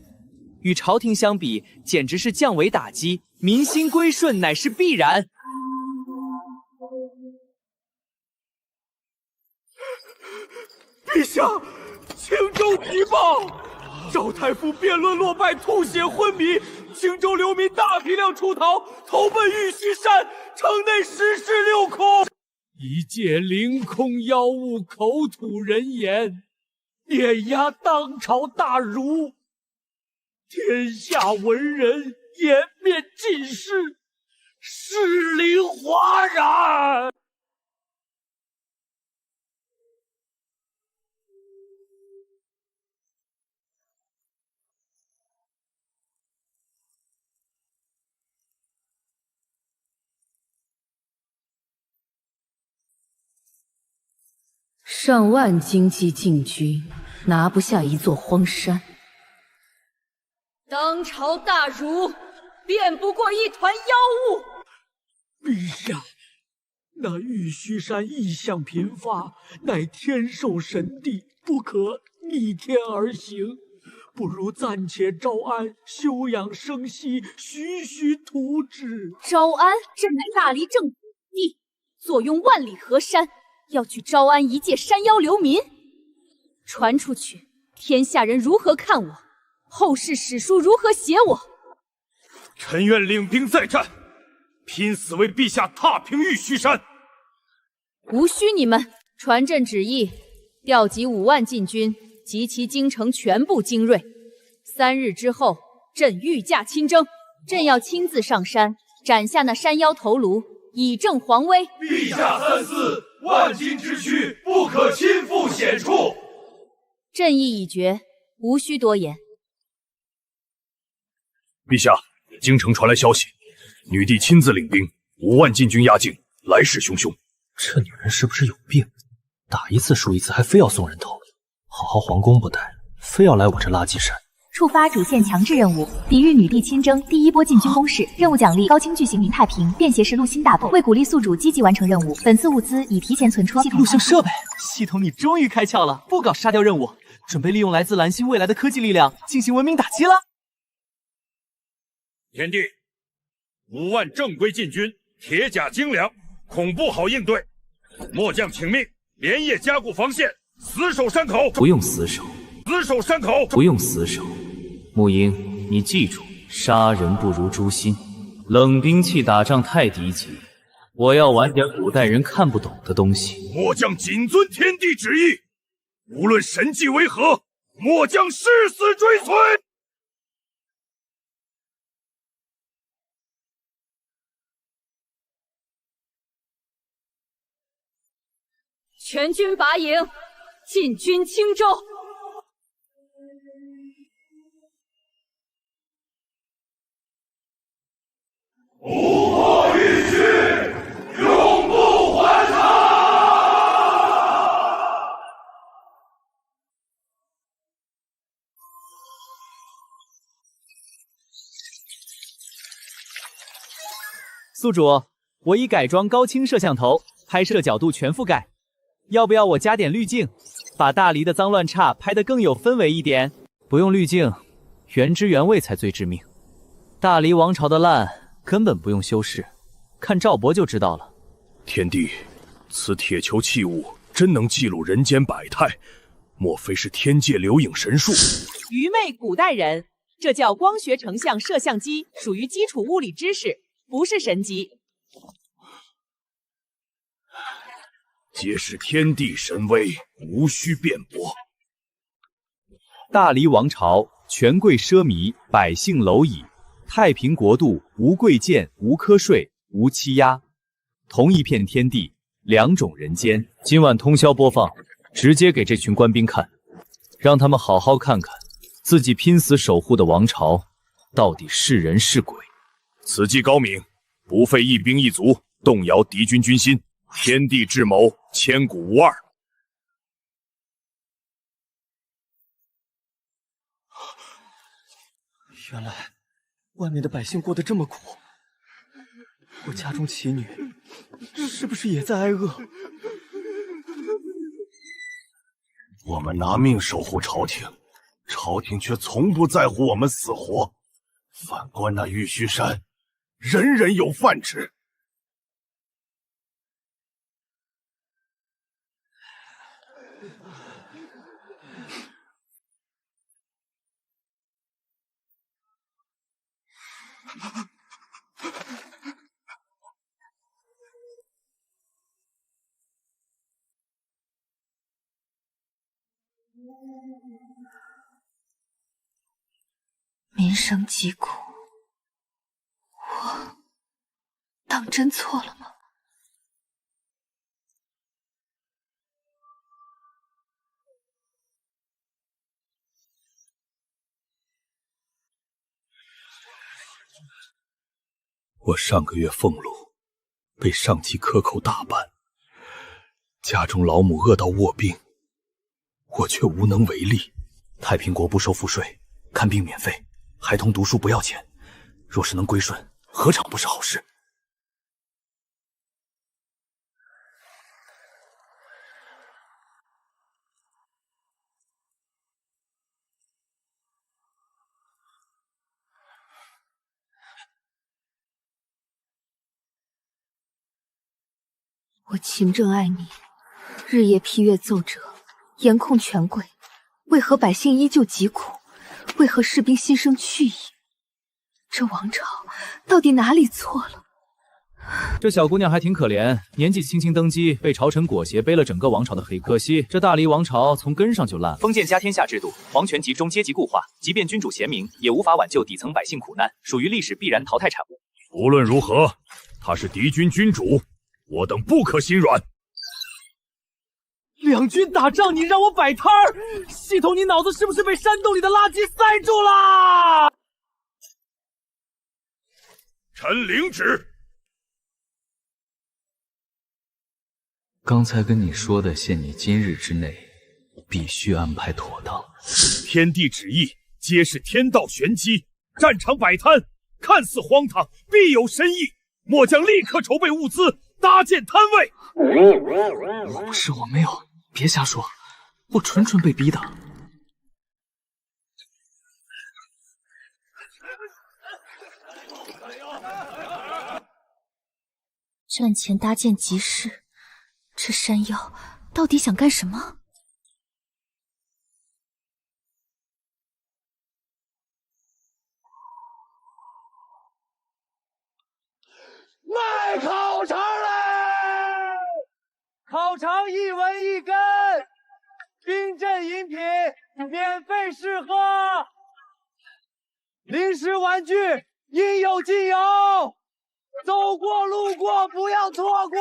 与朝廷相比，简直是降维打击，民心归顺乃是必然。陛下，青州急报，赵太傅辩论落败，吐血昏迷，青州流民大批量出逃，投奔玉虚山，城内十室6空。一介凌空妖物，口吐人言，碾压当朝大儒，天下文人颜面尽失，士林哗然。上万精骑进军，拿不下一座荒山。当朝大儒，辩不过一团妖物。陛下，那玉虚山异象频发，乃天授神地，不可逆天而行。不如暂且招安，休养生息，徐徐图之。招安，朕乃大黎政府帝，坐拥万里河山，要去招安一介山妖流民，传出去，天下人如何看我？后世史书如何写我？臣愿领兵再战，拼死为陛下踏平玉虚山。无需你们，传朕旨意，调集5万禁军及其京城全部精锐。3日之后，朕御驾亲征，朕要亲自上山斩下那山妖头颅，以正皇威。陛下三思，万金之躯不可亲赴险处。朕意已决，无需多言。陛下，京城传来消息，女帝亲自领兵，5万禁军压境，来势汹汹。这女人是不是有病？打一次输一次，还非要送人头，好好皇宫不待，非要来我这垃圾山。触发主线强制任务，抵御女帝亲征第1波禁军攻势。任务奖励：高清巨型明太屏、便携式陆星大盾。为鼓励宿主积极完成任务，本次物资已提前存出。系统录像设备，系统你终于开窍了，不搞沙雕任务，准备利用来自蓝星未来的科技力量进行文明打击了。天帝，5万正规禁军，铁甲精良，恐不好应对。末将请命，连夜加固防线，死守山口。不用死守，死守山口。不用死守。木英，你记住，杀人不如诛心。冷兵器打仗太低级，我要玩点古代人看不懂的东西。末将谨遵天帝旨意，无论神迹为何，末将誓死追随。全军拔营，进军青州。不破玉虚，永不还朝。宿主，我已改装高清摄像头，拍摄角度全覆盖。要不要我加点滤镜，把大黎的脏乱差拍得更有氛围一点？不用滤镜，原汁原味才最致命。大黎王朝的烂根本不用修饰，看赵博就知道了。天帝，此铁球器物真能记录人间百态，莫非是天界留影神术？愚昧古代人，这叫光学成像摄像机，属于基础物理知识，不是神机。皆是天地神威，无需辩驳。大黎王朝权贵奢靡，百姓蝼蚁。太平国度无贵贱，无瞌睡，无欺压。同一片天地，两种人间。今晚通宵播放，直接给这群官兵看，让他们好好看看自己拼死守护的王朝到底是人是鬼。此计高明，不费一兵一卒，动摇敌军军心。天地智谋，千古无二。原来外面的百姓过得这么苦，我家中妻女是不是也在挨饿？我们拿命守护朝廷，朝廷却从不在乎我们死活。反观那玉虚山，人人有饭吃。民生疾苦，我当真错了吗？我上个月俸禄被上级克扣大半，家中老母饿到卧病，我却无能为力。太平国不收赋税，看病免费，孩童读书不要钱，若是能归顺，何尝不是好事？我勤政爱民，日夜批阅奏折，严控权贵，为何百姓依旧疾苦？为何士兵心生去意？这王朝到底哪里错了？这小姑娘还挺可怜，年纪轻轻登基，被朝臣裹挟，背了整个王朝的黑锅。可惜这大黎王朝从根上就烂了。封建家天下制度，皇权集中，阶级固化，即便君主贤明，也无法挽救底层百姓苦难，属于历史必然淘汰产物。无论如何，他是敌军君主，我等不可心软。两军打仗，你让我摆摊儿？系统，你脑子是不是被山洞里的垃圾塞住了？臣领旨。刚才跟你说的，限你今日之内必须安排妥当。天地旨意皆是天道玄机，战场摆摊看似荒唐，必有深意。末将立刻筹备物资，搭建摊位。我不是，我没有，别瞎说，我纯被逼的。赚钱搭建集市，这山妖到底想干什么？卖烤肠嘞！烤肠一文一根，冰镇饮品免费试喝，零食玩具应有尽有，走过路过不要错过。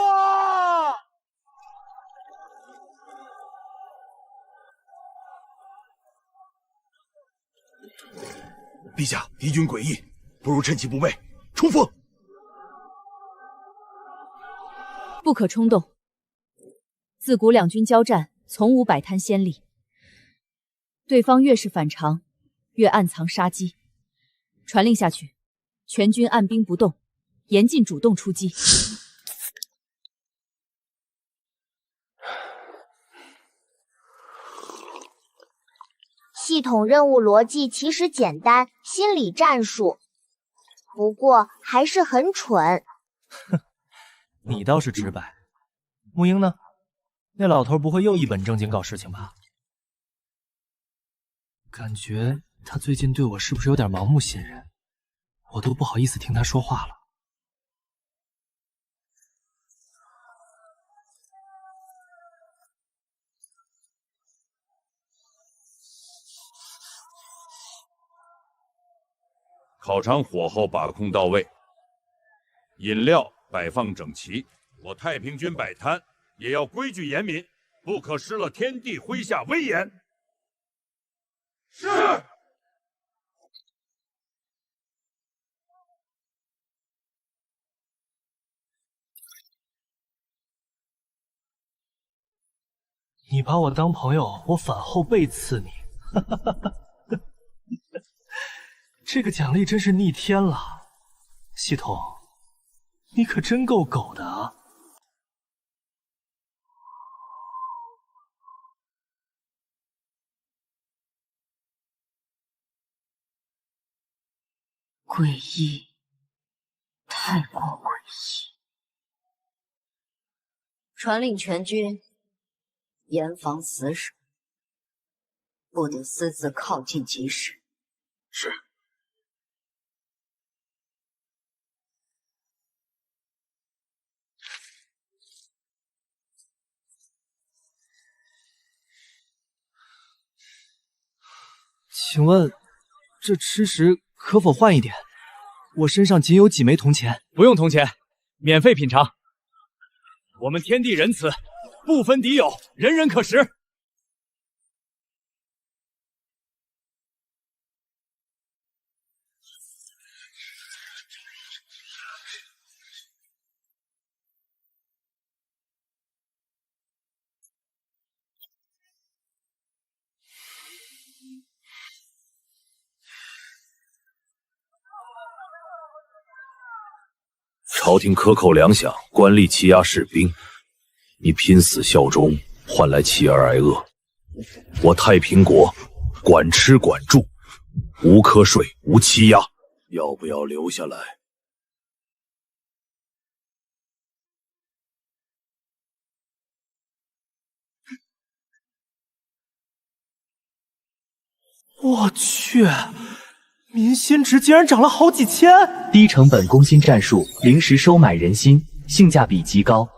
陛下，敌军诡异，不如趁其不备，冲锋！不可冲动。自古两军交战，从无摆摊先例。对方越是反常，越暗藏杀机。传令下去，全军按兵不动，严禁主动出击。系统任务逻辑其实简单，心理战术，不过还是很蠢。哼，你倒是直白。木英呢？那老头不会又一本正经搞事情吧？感觉他最近对我是不是有点盲目信任？我都不好意思听他说话了。烤肠火候把控到位，饮料摆放整齐。我太平军摆摊也要规矩严明，不可失了天地麾下威严。是。你把我当朋友，我反后背刺你。这个奖励真是逆天了，系统，你可真够狗的啊！诡异，太过诡异。传令全军严防死守，不得私自靠近集市。是。请问，这吃食可否换一点？我身上仅有几枚铜钱。不用铜钱，免费品尝。我们天地仁慈，不分敌友，人人可食。朝廷克扣粮饷，官吏欺压士兵，你拼死效忠，换来妻儿挨饿。我太平国管吃管住，无瞌睡，无欺压，要不要留下来？我去，民心值竟然涨了好几千！低成本攻心战术，临时收买人心，性价比极高。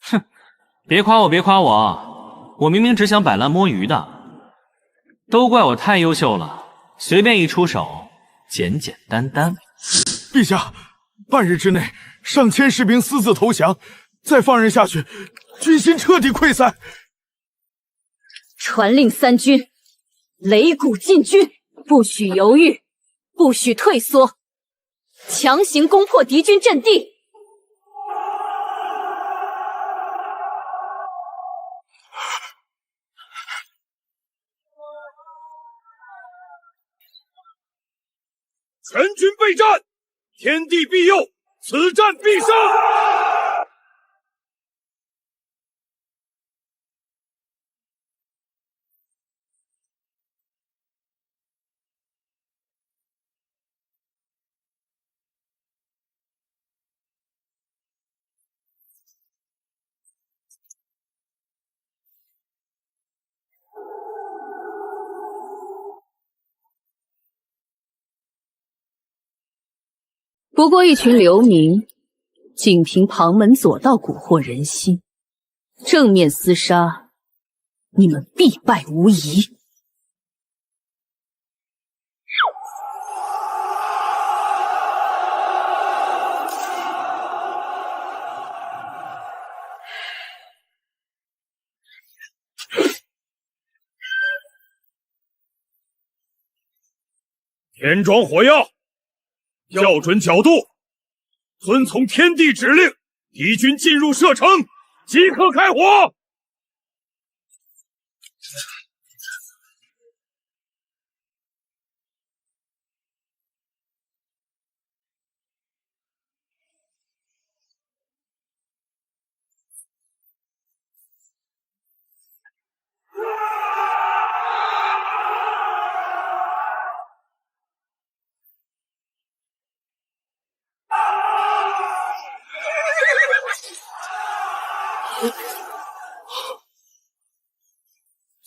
哼，别夸我，别夸我，我明明只想摆烂摸鱼的，都怪我太优秀了，随便一出手，简简单单。陛下，半日之内，上千士兵私自投降，再放任下去，军心彻底溃散。传令三军，擂鼓进军，不许犹豫，不许退缩，强行攻破敌军阵地。全军备战，天地庇佑，此战必胜！不过一群流民，仅凭旁门左道蛊惑人心，正面厮杀，你们必败无疑。填装火药，校准角度，遵从天地指令，敌军进入射程，即刻开火。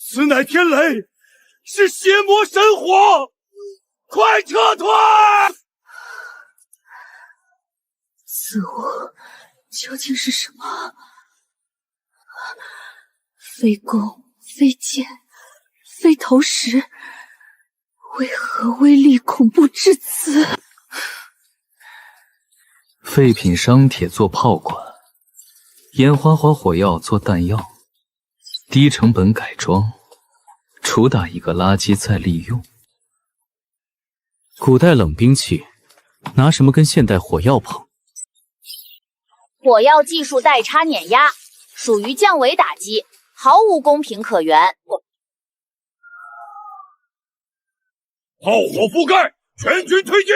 此乃天雷，是邪魔神火，快撤退！此物究竟是什么？非弓，非箭，非投石，为何威力恐怖至此？废品商铁做炮管，烟花花火药做弹药，低成本改装，主打一个垃圾再利用。古代冷兵器，拿什么跟现代火药碰？火药技术代差碾压，属于降维打击，毫无公平可言。炮火覆盖，全军推进！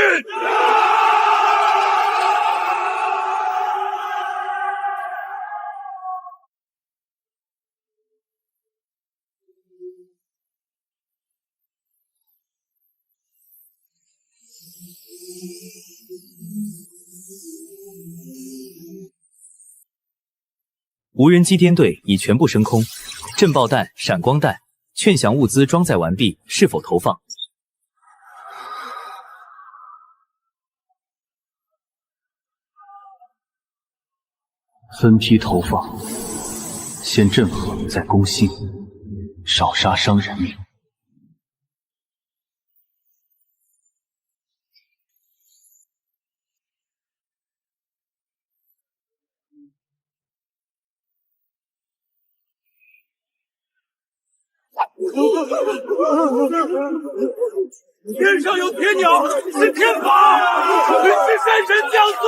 无人机颠队已全部升空，震爆弹、闪光弹、劝降物资装载完毕，是否投放？分批投放，先震慑，再攻心，少杀伤人命。天上有铁鸟，是天宝，是山神降罪。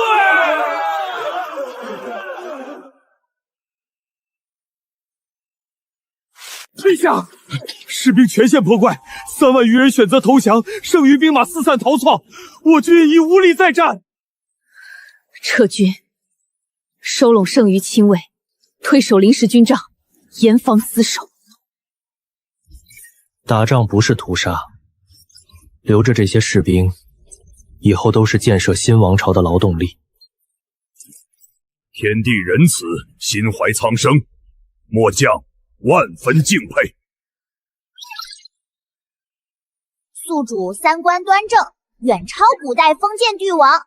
陛下，士兵全线破怪，3万余人选择投降，剩余兵马四散逃窜，我军已无力再战。撤军，收拢剩余亲卫，退守临时军帐，严防死守。打仗不是屠杀，留着这些士兵，以后都是建设新王朝的劳动力。天地仁慈，心怀苍生，末将万分敬佩。宿主三观端正，远超古代封建帝王。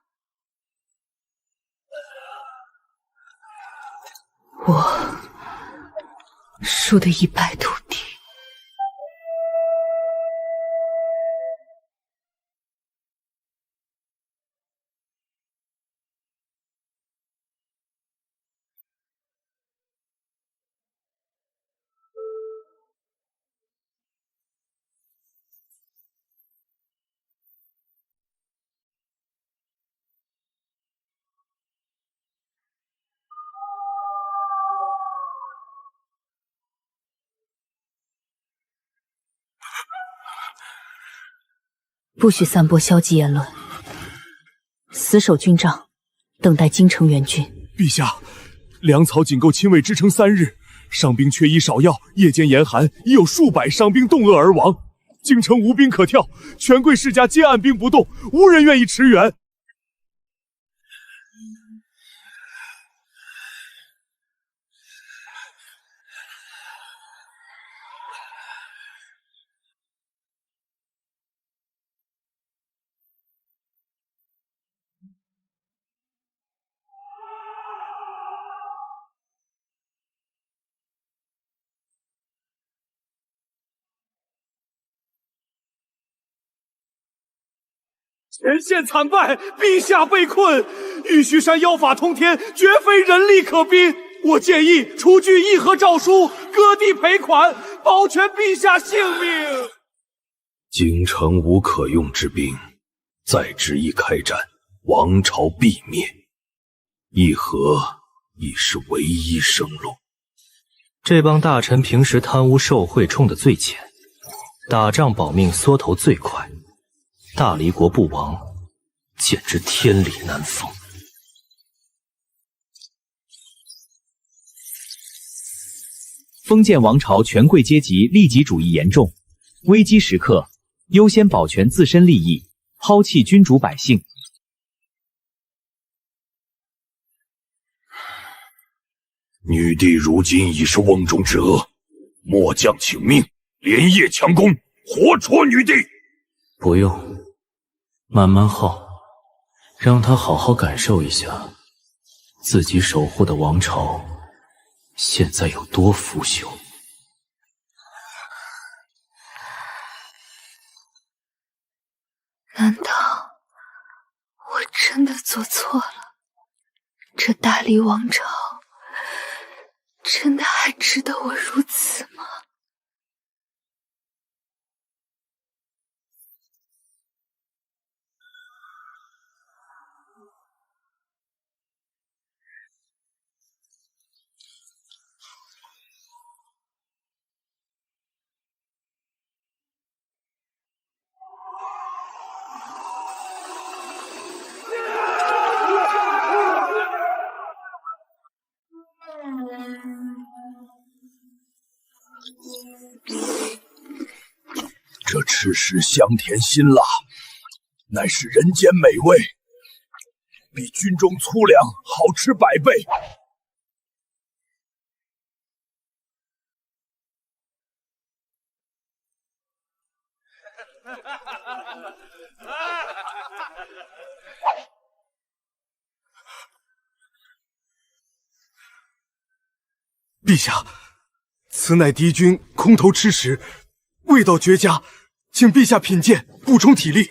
我输得一败涂地。不许散播消极言论，死守军帐，等待京城援军。陛下，粮草仅够亲卫支撑3日，伤兵缺医少药，夜间严寒，已有数百伤兵冻饿而亡。京城无兵可跳，权贵世家皆按兵不动，无人愿意驰援。前线惨败，陛下被困，玉虚山妖法通天，绝非人力可兵。我建议出具议和诏书，割地赔款，保全陛下性命。京城无可用之兵，再执意开战，王朝必灭。议和已是唯一生路。这帮大臣平时贪污受贿冲得最浅，打仗保命缩头最快。大离国不亡，简直天理难逢。封建王朝权贵阶级利己主义严重，危机时刻优先保全自身利益，抛弃君主百姓。女帝如今已是瓮中之鳄，末将请命，连夜强攻，活捉女帝。不用。慢慢耗，让他好好感受一下自己守护的王朝现在有多腐朽。难道我真的做错了？这大理王朝真的还值得我如此吗？这吃食香甜辛辣，乃是人间美味，比军中粗粮好吃100倍。陛下，此乃敌军空投吃食，味道绝佳，请陛下品鉴，补充体力。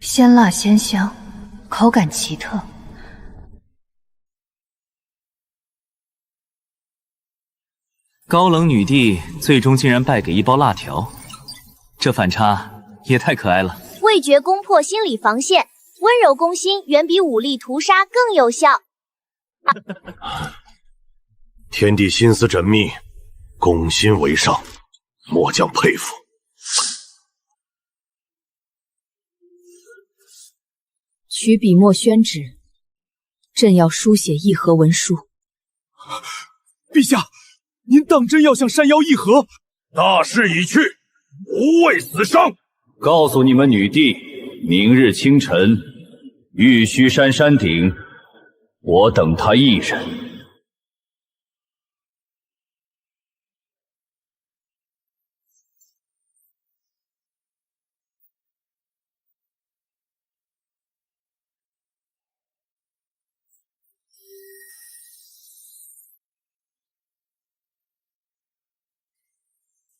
鲜辣鲜香，口感奇特。高冷女帝最终竟然败给一包辣条，这反差也太可爱了。味觉攻破心理防线，温柔攻心远比武力屠杀更有效。天帝心思缜密，攻心为上，末将佩服。取笔墨宣旨，朕要书写议和文书。陛下，您当真要向山妖议和？大势已去，无谓死伤。告诉你们女帝，明日清晨，玉虚山山顶，我等他一人。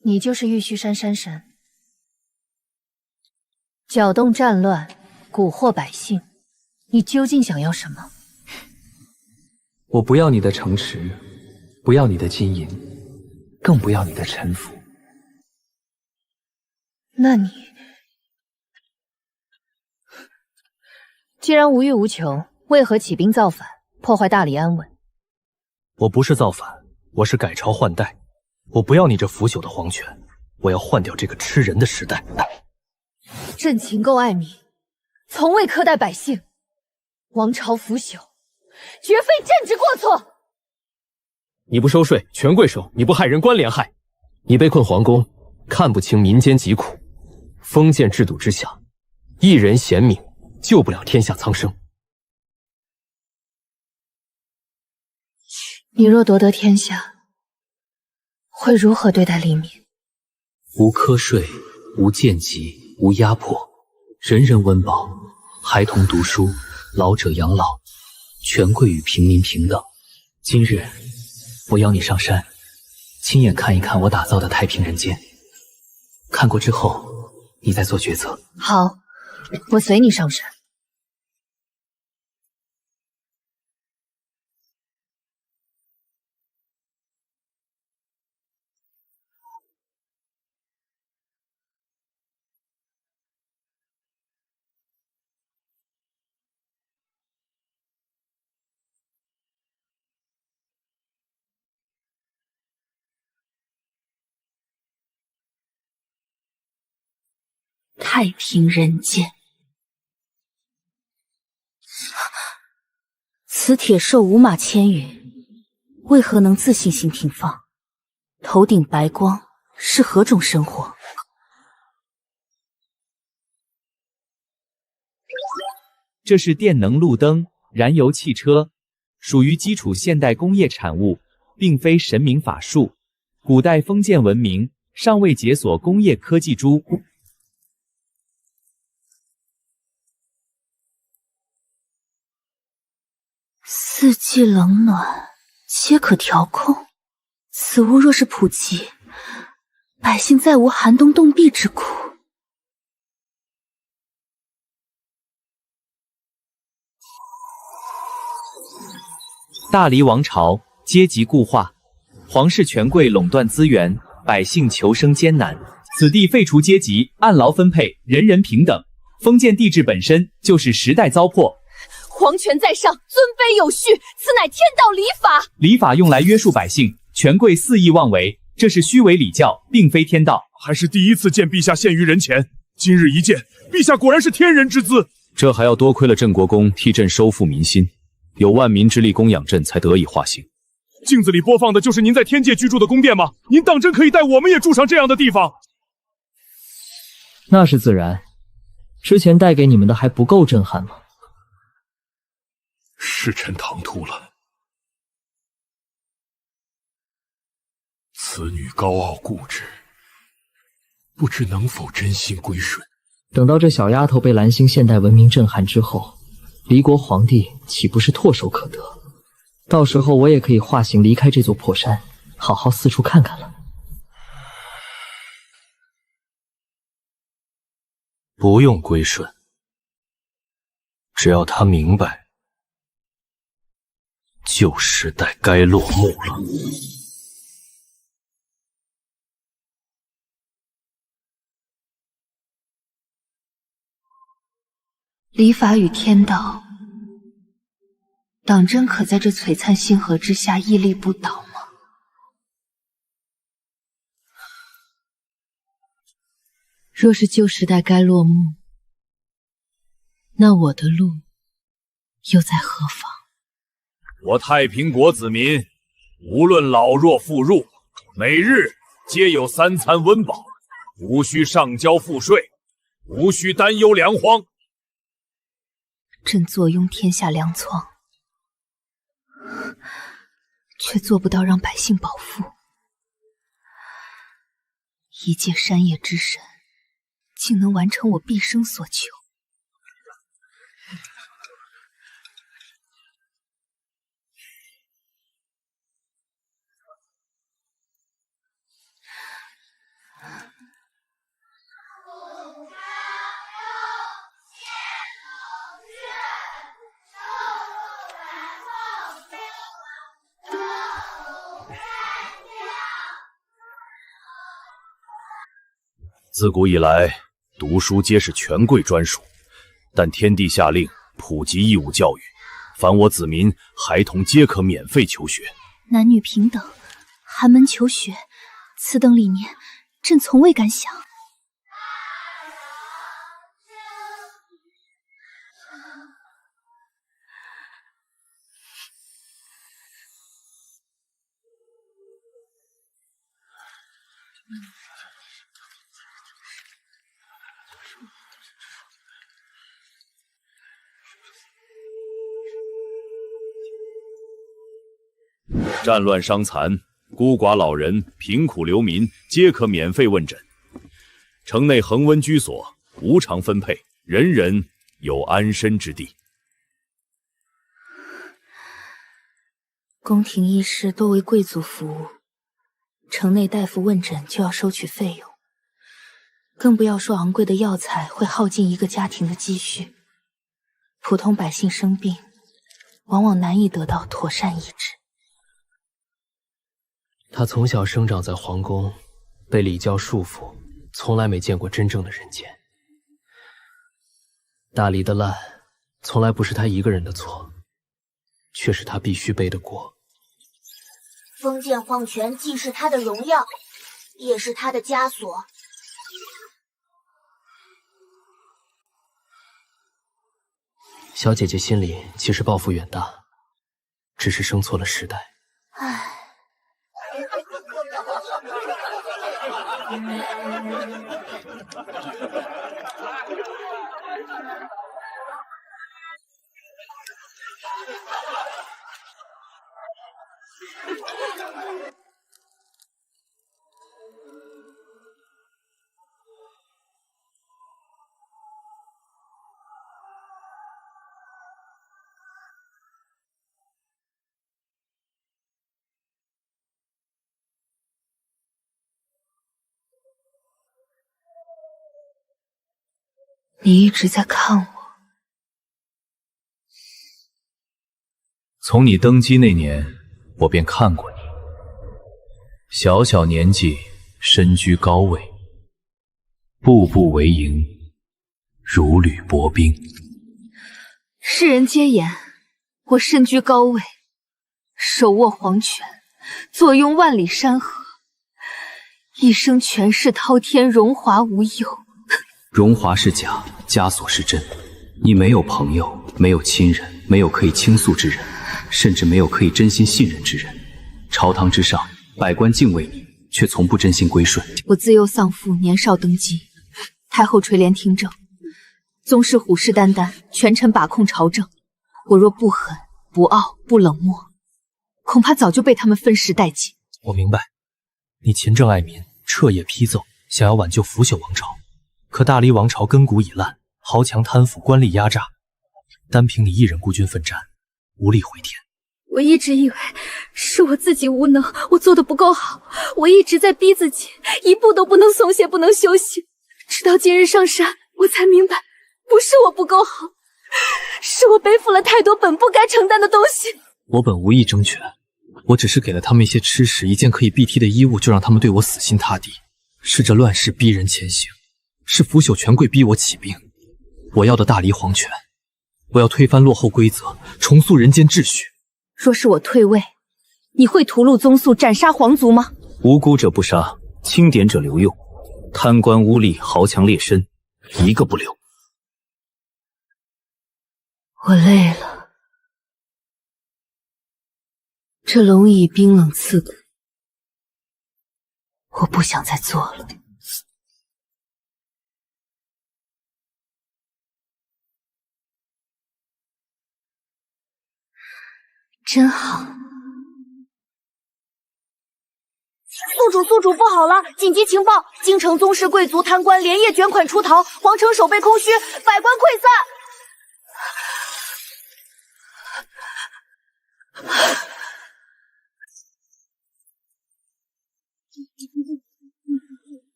你就是玉虚山山神，搅动战乱，蛊惑百姓，你究竟想要什么？我不要你的城池，不要你的金银，更不要你的臣服。那你既然无欲无求，为何起兵造反，破坏大理安稳？我不是造反，我是改朝换代。我不要你这腐朽的皇权，我要换掉这个吃人的时代。朕情够爱民，从未苛待百姓。王朝腐朽，绝非朕之过错。你不收税，权贵收；你不害人，官廉害。你被困皇宫，看不清民间疾苦。封建制度之下，一人贤明，救不了天下苍生。你若夺得天下，会如何对待黎民？无瞌睡，无间疾，无压迫，人人温饱，孩童读书，老者养老，权贵与平民平等。今日，我邀你上山，亲眼看一看我打造的太平人间。看过之后，你再做决策。好，我随你上山。太平人间，此铁兽无马千羽，为何能自信心平放？头顶白光是何种生活？这是电能路灯，燃油汽车，属于基础现代工业产物，并非神明法术。古代封建文明尚未解锁工业科技珠。四季冷暖皆可调控，此物若是普及，百姓再无寒冬冻毙之苦。大黎王朝阶级固化，皇室权贵垄断资源，百姓求生艰难。此地废除阶级，按劳分配，人人平等。封建帝制本身就是时代糟粕。皇权在上，尊卑有序，此乃天道礼法。礼法用来约束百姓，权贵肆意妄为，这是虚伪礼教，并非天道。还是第一次见陛下陷于人前，今日一见，陛下果然是天人之姿。这还要多亏了镇国公替朕收复民心，有万民之力供养朕，才得以化形。镜子里播放的就是您在天界居住的宫殿吗？您当真可以带我们也住上这样的地方？那是自然，之前带给你们的还不够震撼吗？是臣唐突了。此女高傲固执，不知能否真心归顺。等到这小丫头被蓝星现代文明震撼之后，离国皇帝岂不是唾手可得？到时候我也可以化形离开这座破山，好好四处看看了。不用归顺，只要他明白，旧时代该落幕了。礼法与天道，党真可在这璀璨星河之下屹立不倒吗？若是旧时代该落幕，那我的路又在何方？我太平国子民，无论老弱妇孺，每日皆有3餐温饱，无需上交赋税，无需担忧粮荒。朕坐拥天下粮仓，却做不到让百姓饱腹。一介山野之神，竟能完成我毕生所求。自古以来，读书皆是权贵专属，但天帝下令普及义务教育，凡我子民、孩童皆可免费求学。男女平等，寒门求学，此等理念，朕从未敢想。战乱伤残、孤寡老人、贫苦流民皆可免费问诊。城内恒温居所，无偿分配，人人有安身之地。宫廷医师多为贵族服务，城内大夫问诊就要收取费用，更不要说昂贵的药材会耗尽一个家庭的积蓄。普通百姓生病，往往难以得到妥善医治。他从小生长在皇宫，被礼教束缚，从来没见过真正的人间。大理的烂，从来不是他一个人的错，却是他必须背的锅。封建皇权既是他的荣耀，也是他的枷锁。小姐姐心里其实抱负远大，只是生错了时代。唉。你一直在看我。从你登基那年，我便看过你。小小年纪，身居高位，步步为营，如履薄冰。世人皆言我身居高位，手握皇权，坐拥万里山河，一生权势滔天，荣华无忧。荣华是假，枷锁是真。你没有朋友，没有亲人，没有可以倾诉之人，甚至没有可以真心信任之人。朝堂之上，百官敬畏你，却从不真心归顺。我自幼丧父，年少登基，太后垂帘听政，宗室虎视眈眈，权臣把控朝政。我若不狠、不傲、不冷漠，恐怕早就被他们分食殆尽。我明白，你勤政爱民，彻夜批奏，想要挽救腐朽王朝。可大黎王朝根骨已烂，豪强贪腐，官吏压榨，单凭你一人孤军奋战，无力回天。我一直以为是我自己无能，我做的不够好，我一直在逼自己，一步都不能松懈，不能休息。直到今日上山，我才明白，不是我不够好，是我背负了太多本不该承担的东西。我本无意争权，我只是给了他们一些吃食，一件可以蔽体的衣物，就让他们对我死心塌地。是这乱世逼人前行，是腐朽权贵逼我起兵。我要的大黎皇权，我要推翻落后规则，重塑人间秩序。若是我退位，你会屠戮宗宿，斩杀皇族吗？无辜者不杀，清点者留用。贪官污吏、豪强劣绅，一个不留。我累了，这龙椅冰冷刺骨，我不想再做了。真好。宿主，不好了！紧急情报：京城宗室贵族贪官连夜卷款出逃，皇城守备空虚，百官溃散。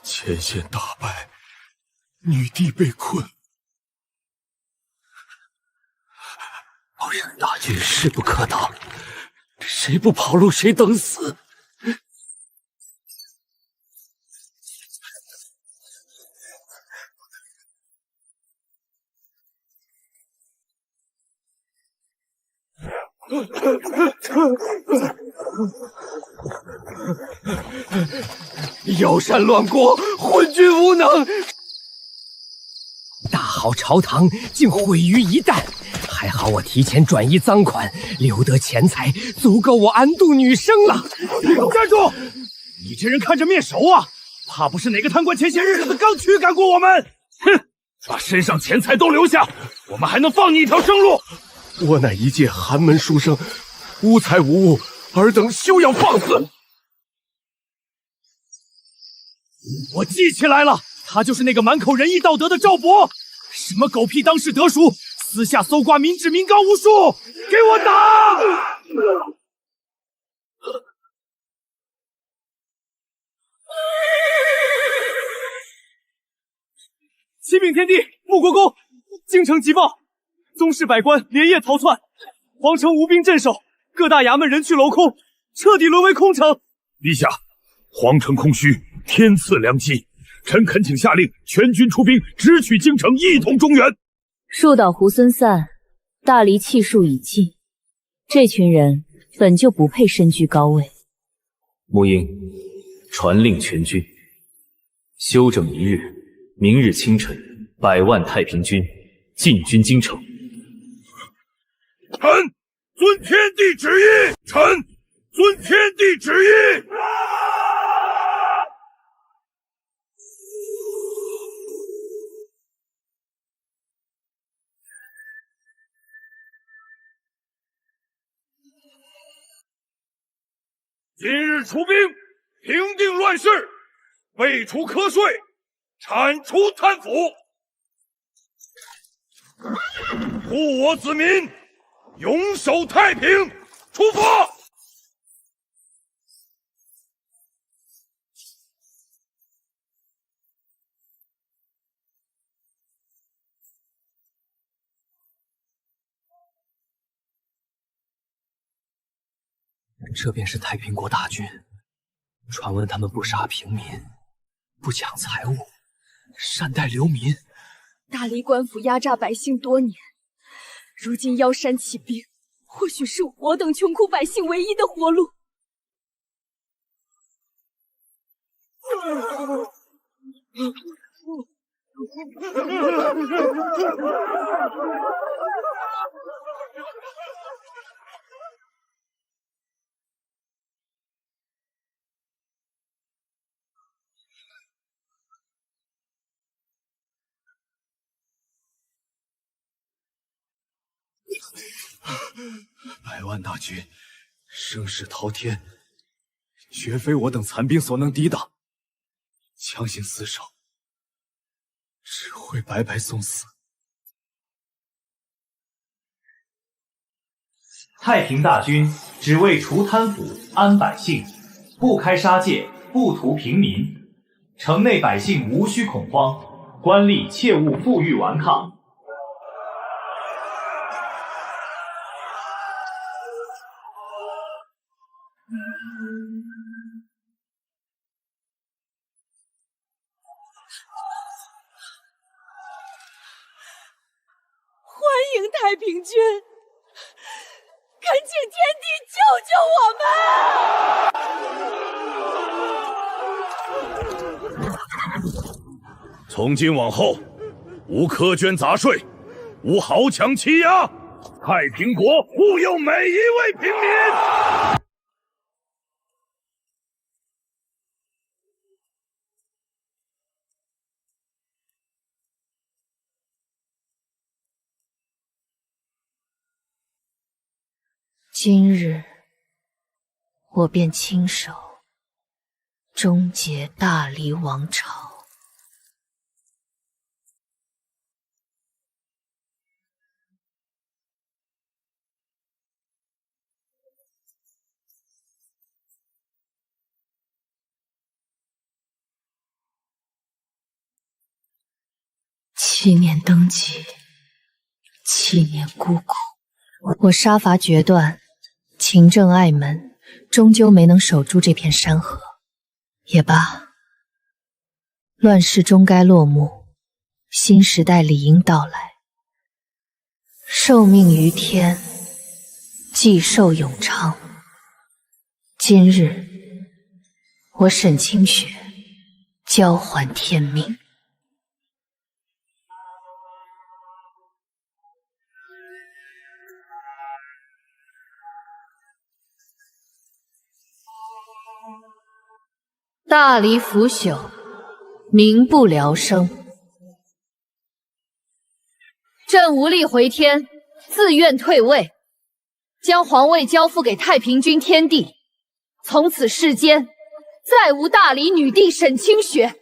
前线大败，女帝被困。傲然大军势不可挡，谁不跑路谁等死。妖山乱国，昏君无能，大好朝堂竟毁于一旦。还好我提前转移赃款，留得钱财，足够我安度女生了。站住！你这人看着面熟啊，怕不是哪个贪官前些日子刚驱赶过我们？哼，把身上钱财都留下，我们还能放你一条生路。我乃一介寒门书生，无才无物，尔等休要放肆！我记起来了，他就是那个满口仁义道德的赵博，什么狗屁当世得书，私下搜刮民脂民膏无数，给我打！启禀天帝，穆国公，京城急报，宗室百官连夜逃窜，皇城无兵镇守，各大衙门人去楼空，彻底沦为空城。陛下，皇城空虚，天赐良机，臣恳请下令，全军出兵，直取京城，一统中原。树倒猢狲散，大离气数已尽，这群人本就不配身居高位。沐英，传令全军休整一日，明日清晨，100万太平军进军京城。臣遵天地旨意，臣遵天地旨意。今日出兵，平定乱世，废除瞌睡，铲除贪腐，护我子民，永守太平。出发！这便是太平国大军。传闻他们不杀平民，不抢财物，善待流民。大理官府压榨百姓多年，如今妖山起兵，或许是我等穷苦百姓唯一的活路。100万大军，声势滔天，绝非我等残兵所能抵挡。强行死守，只会白白送死。太平大军只为除贪腐、安百姓，不开杀戒，不屠平民。城内百姓无需恐慌，官吏切勿负隅顽抗。太平军，恳请天帝救救我们！从今往后，无苛捐杂税，无豪强欺压，太平国护佑每一位平民。今日，我便亲手终结大黎王朝。7年登基，7年孤苦，我杀伐决断，勤政爱门，终究没能守住这片山河。也罢，乱世终该落幕，新时代理应到来。受命于天，既寿永昌。今日，我沈清雪交还天命。大黎腐朽，民不聊生。朕无力回天，自愿退位，将皇位交付给太平君天帝。从此世间，再无大黎女帝沈清雪。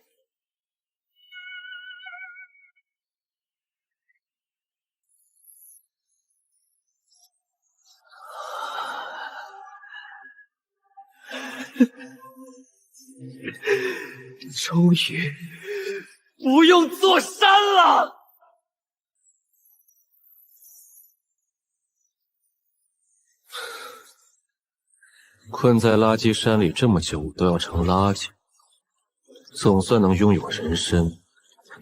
终于不用坐山了。困在垃圾山里这么久都要成垃圾，总算能拥有人身，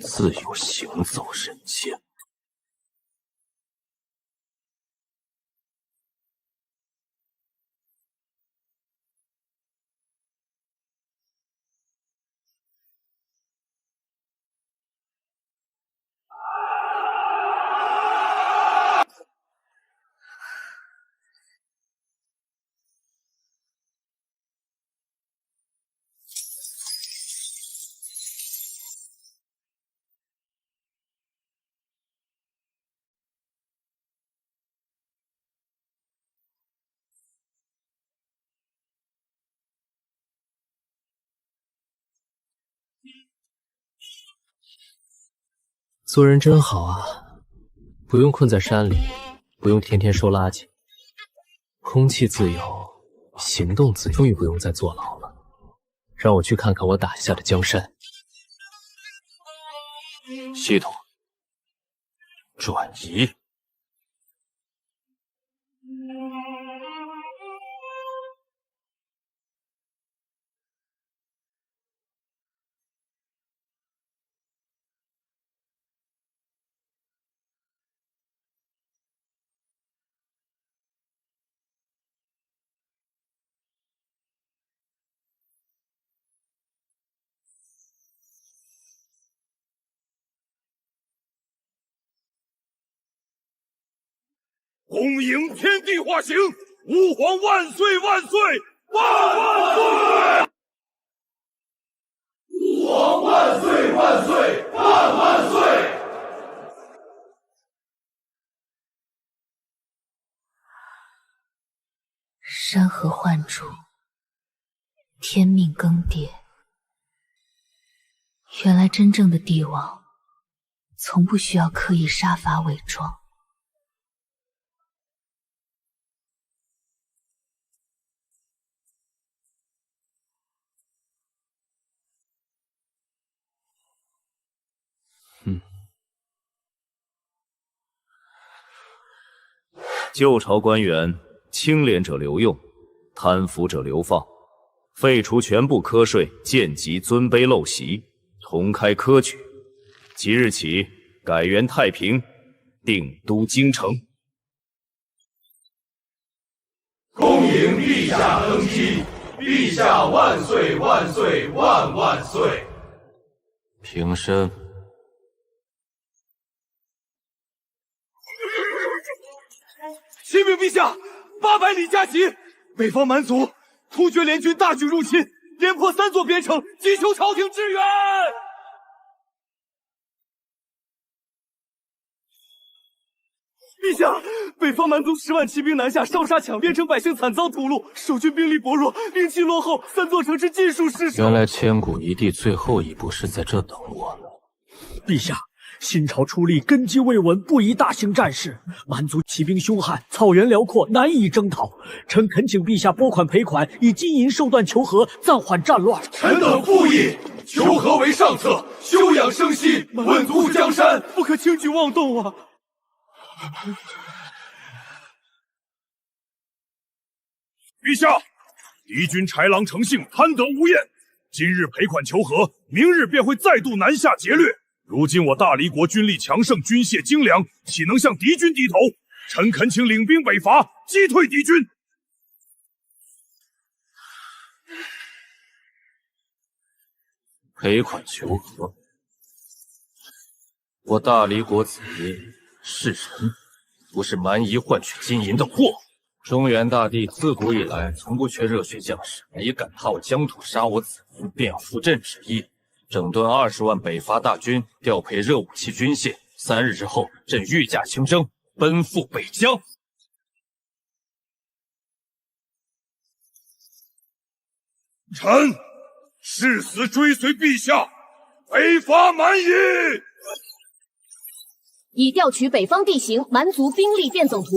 自由行走人间。做人真好啊，不用困在山里，不用天天收垃圾，空气自由，行动自由，终于不用再坐牢了。让我去看看我打下的江山。系统转移。恭迎天地化形，吾皇万岁万岁万万岁！吾皇万岁万岁万万岁！山河换主，天命更迭。原来真正的帝王，从不需要刻意杀伐伪装。旧朝官员，清廉者留用，贪腐者流放，废除全部科税，见及尊卑陋习，重开科举。即日起改元太平，定都京城，恭迎陛下登基，陛下万岁万岁万万岁！平身。启禀陛下，800里加急，北方蛮族突厥联军大举入侵，连破3座边城，急求朝廷支援。陛下，北方蛮族10万骑兵南下，烧杀抢边城，百姓惨遭屠戮，守军兵力薄弱，兵器落后，3座城池尽数失守。原来千古一帝最后一步是在这等我呢。陛下，新朝出力，根基未稳，不宜大兴战事。蛮族骑兵凶悍，草原辽阔，难以征讨。臣恳请陛下拨款赔款，以金银寿缎求和，暂缓战乱。臣等附议，求和为上策，休养生息，稳固江山，不可轻举妄动啊！陛下，敌军豺狼成性，贪得无厌。今日赔款求和，明日便会再度南下劫掠。如今我大黎国军力强盛，军械精良，岂能向敌军低头？臣恳请领兵北伐，击退敌军。赔款求和，我大黎国子爷是人，不是蛮夷换取金银的货。中原大地自古以来从不缺热血将士，你敢踏我疆土，杀我子民，便要扶朕旨意。整顿20万北伐大军，调配热武器军械。3日之后，朕御驾亲征，奔赴北疆。臣誓死追随陛下，北伐蛮夷。已调取北方地形、蛮族兵力变总图，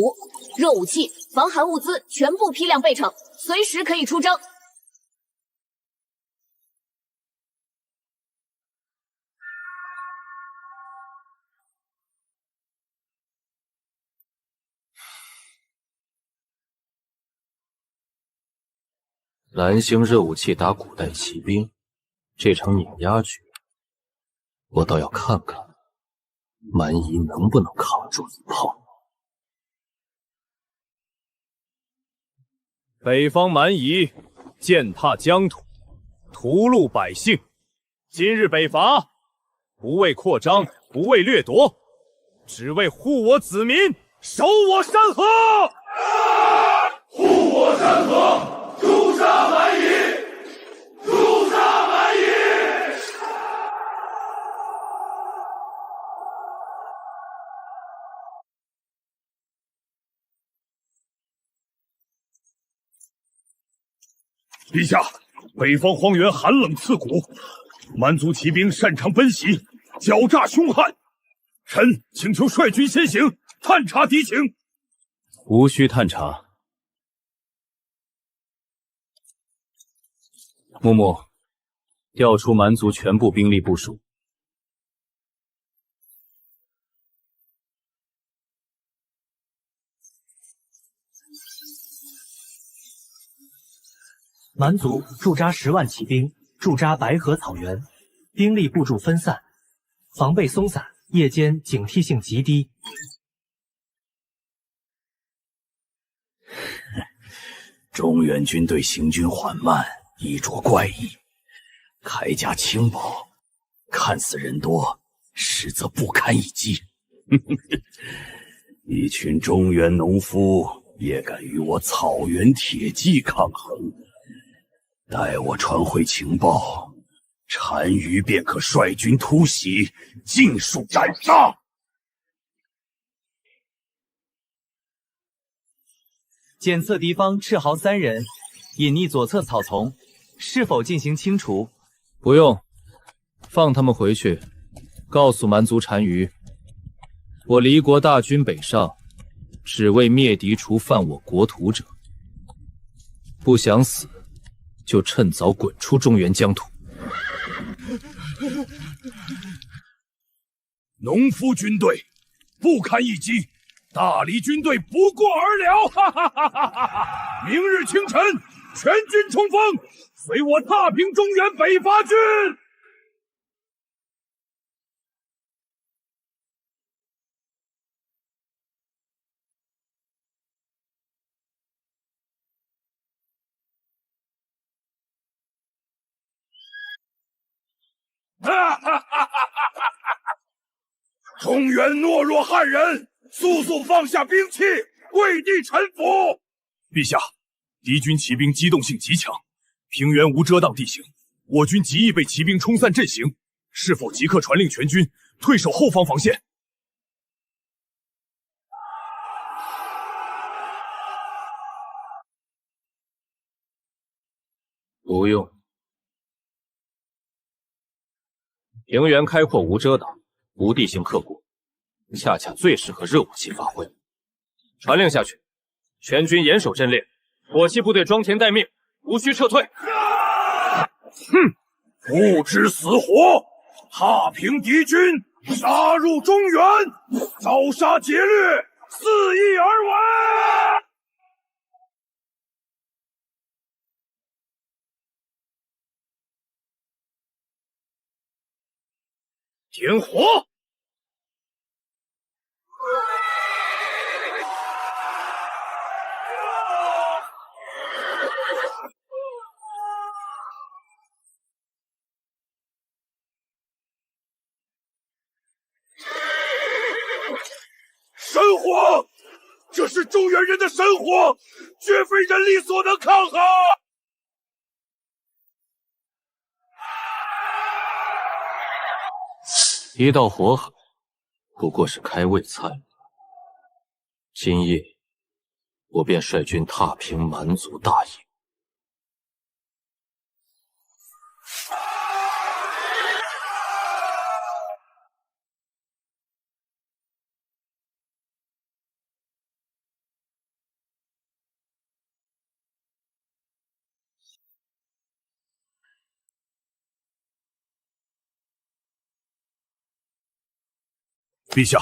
热武器、防寒物资全部批量备称，随时可以出征。蓝星热武器打古代骑兵，这场碾压局，我倒要看看蛮夷能不能扛住一炮。北方蛮夷践踏疆土，屠戮百姓。今日北伐，不为扩张，不为掠夺，只为护我子民，守我山河。护我山河，诛杀蛮夷，诛杀蛮夷！陛下，北方荒原寒冷刺骨，蛮族骑兵擅长奔袭，狡诈凶悍。臣请求率军先行，探查敌情。无需探查。木木，调出蛮族全部兵力部署。蛮族驻扎10万骑兵，驻扎白河草原，兵力部署分散，防备松散，夜间警惕性极低。中原军队行军缓慢，衣着怪异，铠甲轻薄，看似人多，实则不堪一击。一群中原农夫也敢与我草原铁骑抗衡？待我传回情报，单于便可率军突袭，尽数斩杀。检测敌方赤豪3人，隐匿左侧草丛，是否进行清除？不用，放他们回去，告诉蛮族单于，我黎国大军北上，只为灭敌除犯我国土者。不想死，就趁早滚出中原疆土。农夫军队不堪一击，大黎军队不过而了！哈哈哈哈哈哈！明日清晨，全军冲锋，随我踏平中原北伐军！中原懦弱汉人，速速放下兵器，跪地臣服。陛下，敌军骑兵机动性极强，平原无遮挡地形，我军极易被骑兵冲散阵型，是否即刻传令全军退守后方防线？不用。平原开阔无遮挡，无地形刻骨，恰恰最适合热武器发挥。传令下去，全军严守阵列，火器部队装填待命，无需撤退。哼，不知死活！踏平敌军，杀入中原，遭杀劫掠，肆意而为。点火！神火，这是中原人的神火，绝非人力所能抗衡。一道火海，不过是开胃菜。今夜，我便率军踏平蛮族大营。陛下，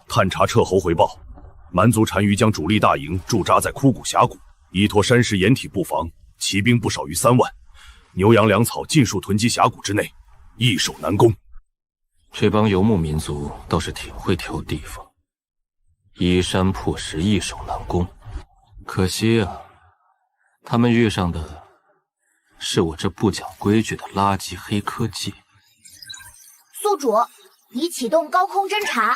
探查彻侯回报，蛮族单于将主力大营驻扎在枯骨峡谷，依托山势掩体布防，骑兵不少于3万，牛羊粮草尽数囤积峡谷之内，易守难攻。这帮游牧民族倒是挺会挑地方，依山破石，易守难攻。可惜啊，他们遇上的是我这不讲规矩的垃圾黑科技。宿主，已启动高空侦察。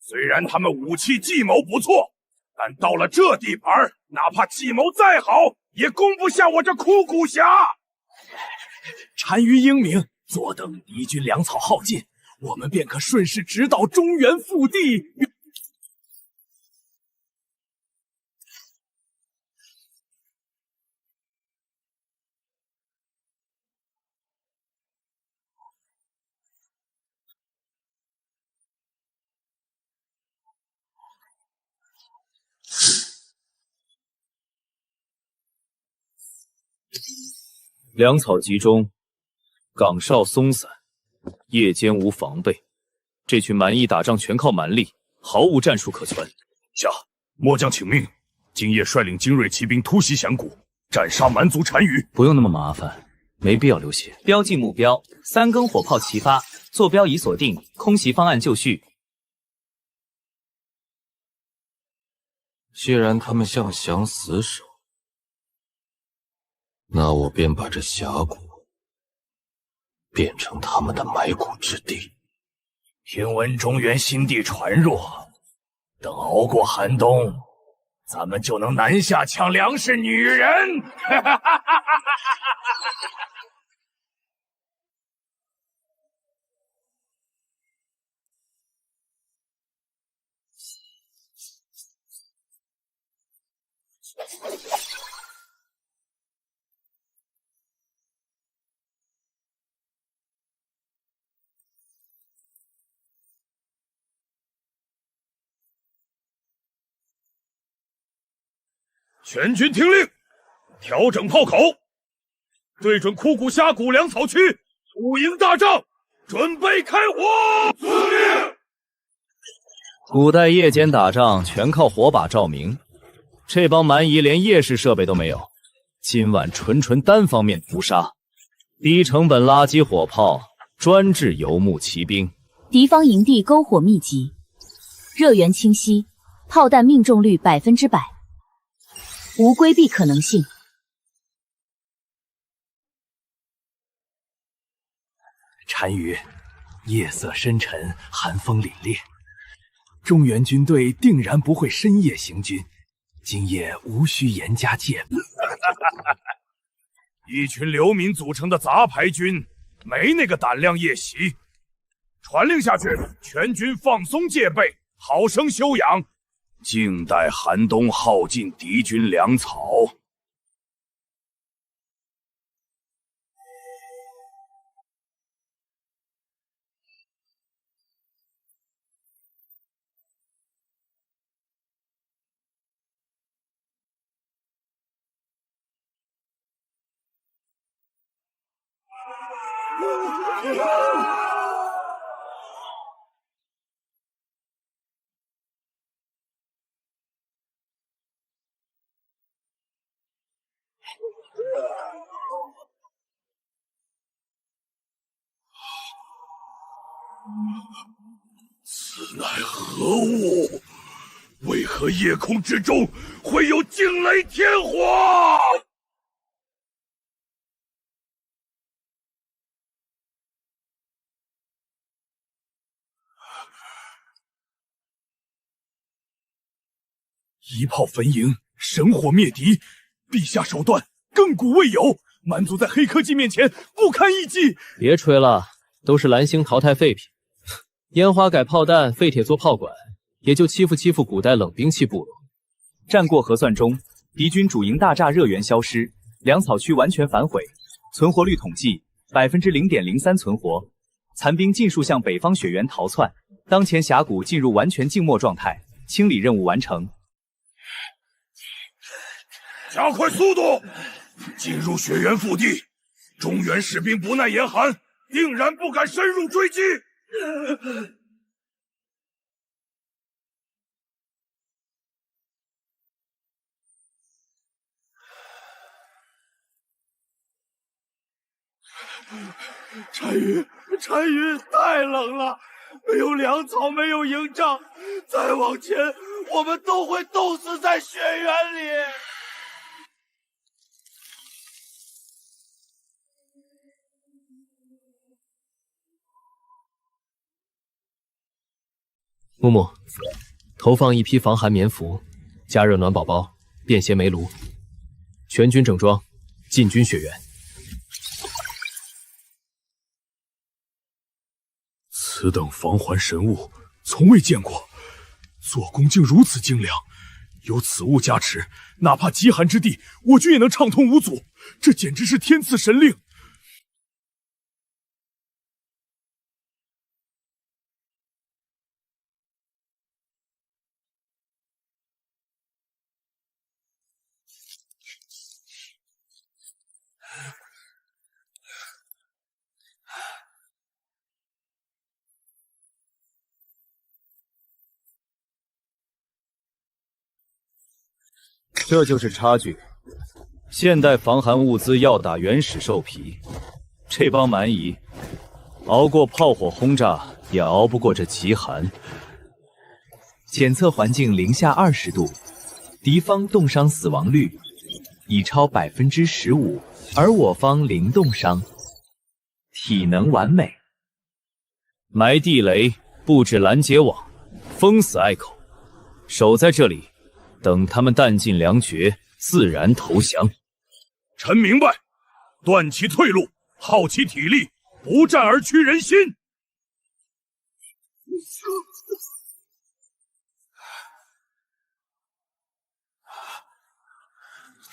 虽然他们武器计谋不错，但到了这地盘，哪怕计谋再好，也攻不下我这枯骨峡。单于英明，坐等敌军粮草耗尽，我们便可顺势直捣中原腹地。粮草集中，岗哨松散，夜间无防备，这群蛮夷打仗全靠蛮力，毫无战术可传。下，末将请命，今夜率领精锐骑兵突袭峡谷，斩杀蛮族单于。不用那么麻烦，没必要流血。标记目标，3根火炮齐发，坐标已锁定，空袭方案就绪。既然他们向降死守，那我便把这峡谷变成他们的埋骨之地。听闻中原新地传弱，等熬过寒冬，咱们就能南下抢粮食、女人。全军听令，调整炮口，对准枯骨峡谷粮草区，驻营大帐，准备开火。遵命。古代夜间打仗全靠火把照明，这帮蛮夷连夜视设备都没有，今晚纯单方面屠杀，低成本垃圾火炮专治游牧骑兵。敌方营地篝火密集，热源清晰，炮弹命中率100%，无规避可能性。单于，夜色深沉，寒风凛冽，中原军队定然不会深夜行军，今夜无需严加戒备。一群流民组成的杂牌军，没那个胆量夜袭。传令下去，全军放松戒备，好生休养，静待寒冬耗尽敌军粮草。此乃何物？为何夜空之中会有惊雷天火？一炮焚营，神火灭敌，陛下手段亘古未有，蛮族在黑科技面前不堪一击。别吹了，都是蓝星淘汰废品，烟花改炮弹，废铁做炮管，也就欺负古代冷兵器部落。战过核算中，敌军主营大栅热源消失，粮草区完全反毁，存活率统计0.03%存活，残兵尽数向北方雪原逃窜。当前峡谷进入完全静默状态，清理任务完成。加快速度，进入雪原腹地。中原士兵不耐严寒，定然不敢深入追击。单于，太冷了，没有粮草，没有营帐，再往前，我们都会冻死在雪原里。木木，投放一批防寒棉服，加热暖宝宝，便携煤炉，全军整装，进军雪原。此等防寒神物，从未见过，做工竟如此精良。有此物加持，哪怕极寒之地，我军也能畅通无阻。这简直是天赐神令。这就是差距。现代防寒物资要打原始兽皮，这帮蛮夷熬过炮火轰炸，也熬不过这极寒。检测环境-20度，敌方冻伤死亡率已超15%，而我方零冻伤，体能完美。埋地雷，布置拦截网，封死隘口，守在这里。等他们弹尽粮绝，自然投降。臣明白，断其退路，耗其体力，不战而屈人心。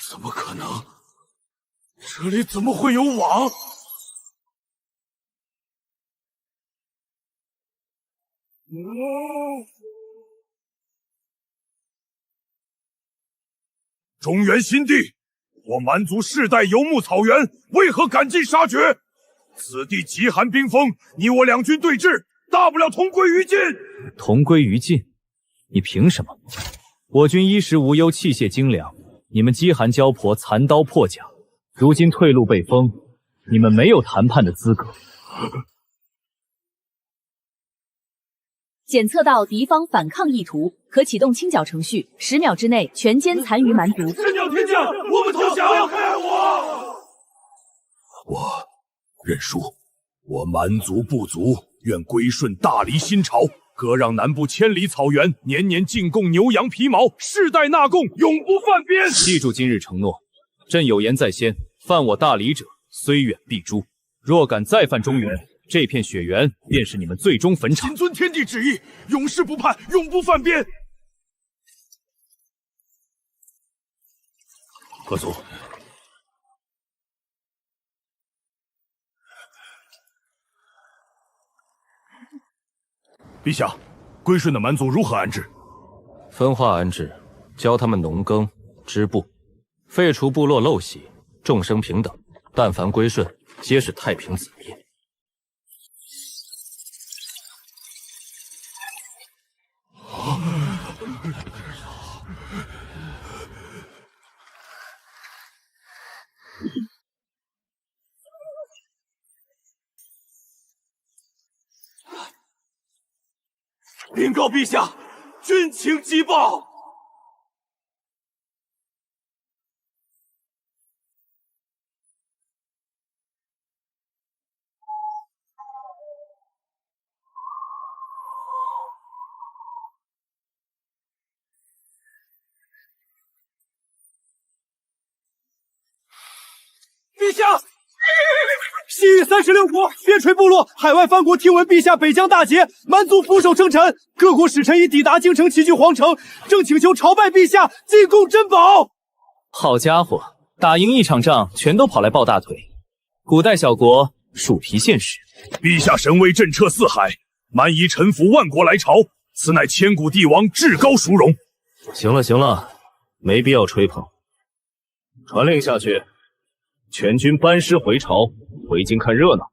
怎么可能？这里怎么会有网？中原新地，我蛮族世代游牧草原，为何赶尽杀绝？此地极寒冰封，你我两军对峙，大不了同归于尽。同归于尽？你凭什么？我军衣食无忧，器械精良，你们饥寒交迫，残刀破甲。如今退路被封，你们没有谈判的资格。检测到敌方反抗意图，可启动清剿程序，10秒之内全歼残余蛮族。神鸟天降，我们投降！不要害我！我认输，我蛮族部族愿归顺大黎新朝，割让南部千里草原，年年进贡牛羊皮毛，世代纳贡，永不犯边。记住今日承诺，朕有言在先，犯我大黎者，虽远必诛。若敢再犯中原，这片雪原便是你们最终坟场。谨遵天地旨意，永世不叛，永不犯边。何族，陛下，归顺的蛮族如何安置？分化安置，教他们农耕、织布，废除部落陋习，众生平等。但凡归顺，皆是太平子民。禀告陛下，军情急报。陛下，西域36国边陲部落海外藩国听闻陛下北疆大捷，蛮族俯首称臣，各国使臣已抵达京城齐聚皇城，正请求朝拜陛下，进贡珍宝。好家伙，打赢一场仗，全都跑来抱大腿。古代小国鼠皮现实。陛下神威震彻四海，蛮夷臣服万国来朝，此乃千古帝王至高殊荣。行了行了，没必要吹捧。传令下去，全军班师回朝，回京看热闹。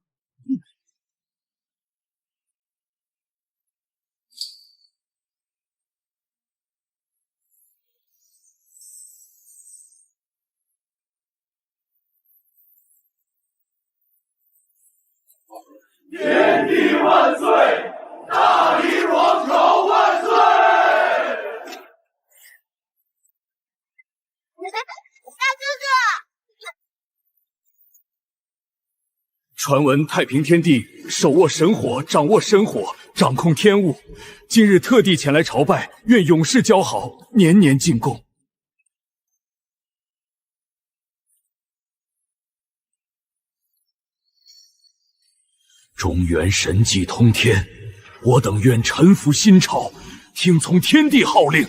天地万岁！大黎王朝万岁！大哥哥，传闻太平天帝手握神火，掌握神火，掌控天物，今日特地前来朝拜，愿永世交好，年年进贡。中原神迹通天，我等愿臣服新朝，听从天帝号令。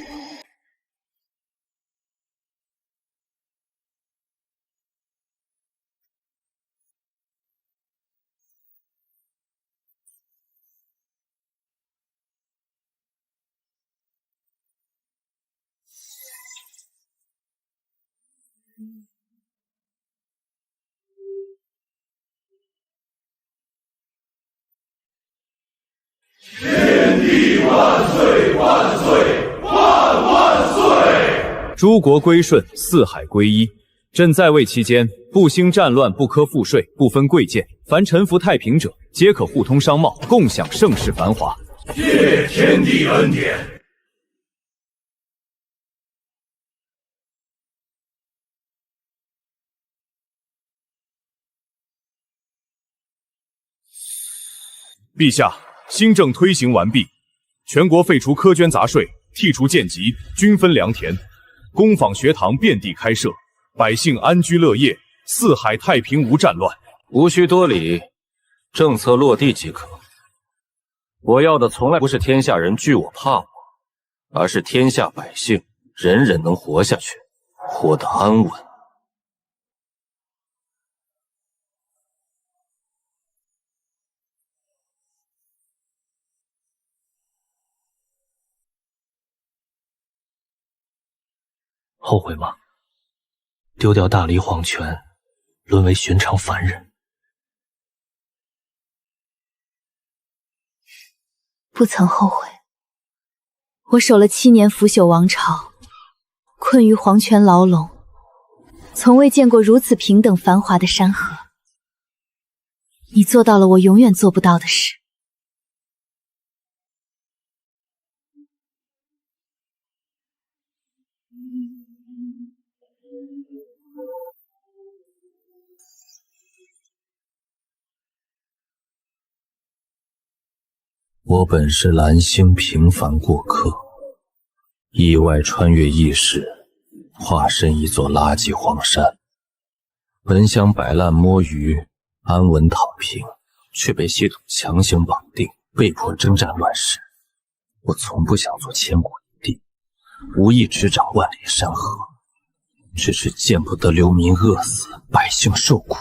天地万岁万岁万万岁！诸国归顺，四海归一。朕在位期间，不兴战乱，不苛赋税，不分贵贱，凡臣服太平者，皆可互通商贸，共享盛世繁华。谢天地恩典。陛下，新政推行完毕，全国废除苛捐杂税，剔除贱籍，均分良田，工坊学堂遍地开设，百姓安居乐业，四海太平无战乱。无需多礼，政策落地即可。我要的从来不是天下人惧我怕我，而是天下百姓人人能活下去，活得安稳。后悔吗？丢掉大黎皇权，沦为寻常凡人。不曾后悔。我守了7年腐朽王朝，困于皇权牢笼，从未见过如此平等繁华的山河。你做到了我永远做不到的事。我本是蓝星平凡过客，意外穿越异世，化身一座垃圾荒山。本想摆烂摸鱼，安稳躺平，却被系统强行绑定，被迫征战乱世。我从不想做千古一帝，无意执掌万里山河，只是见不得流民饿死，百姓受苦。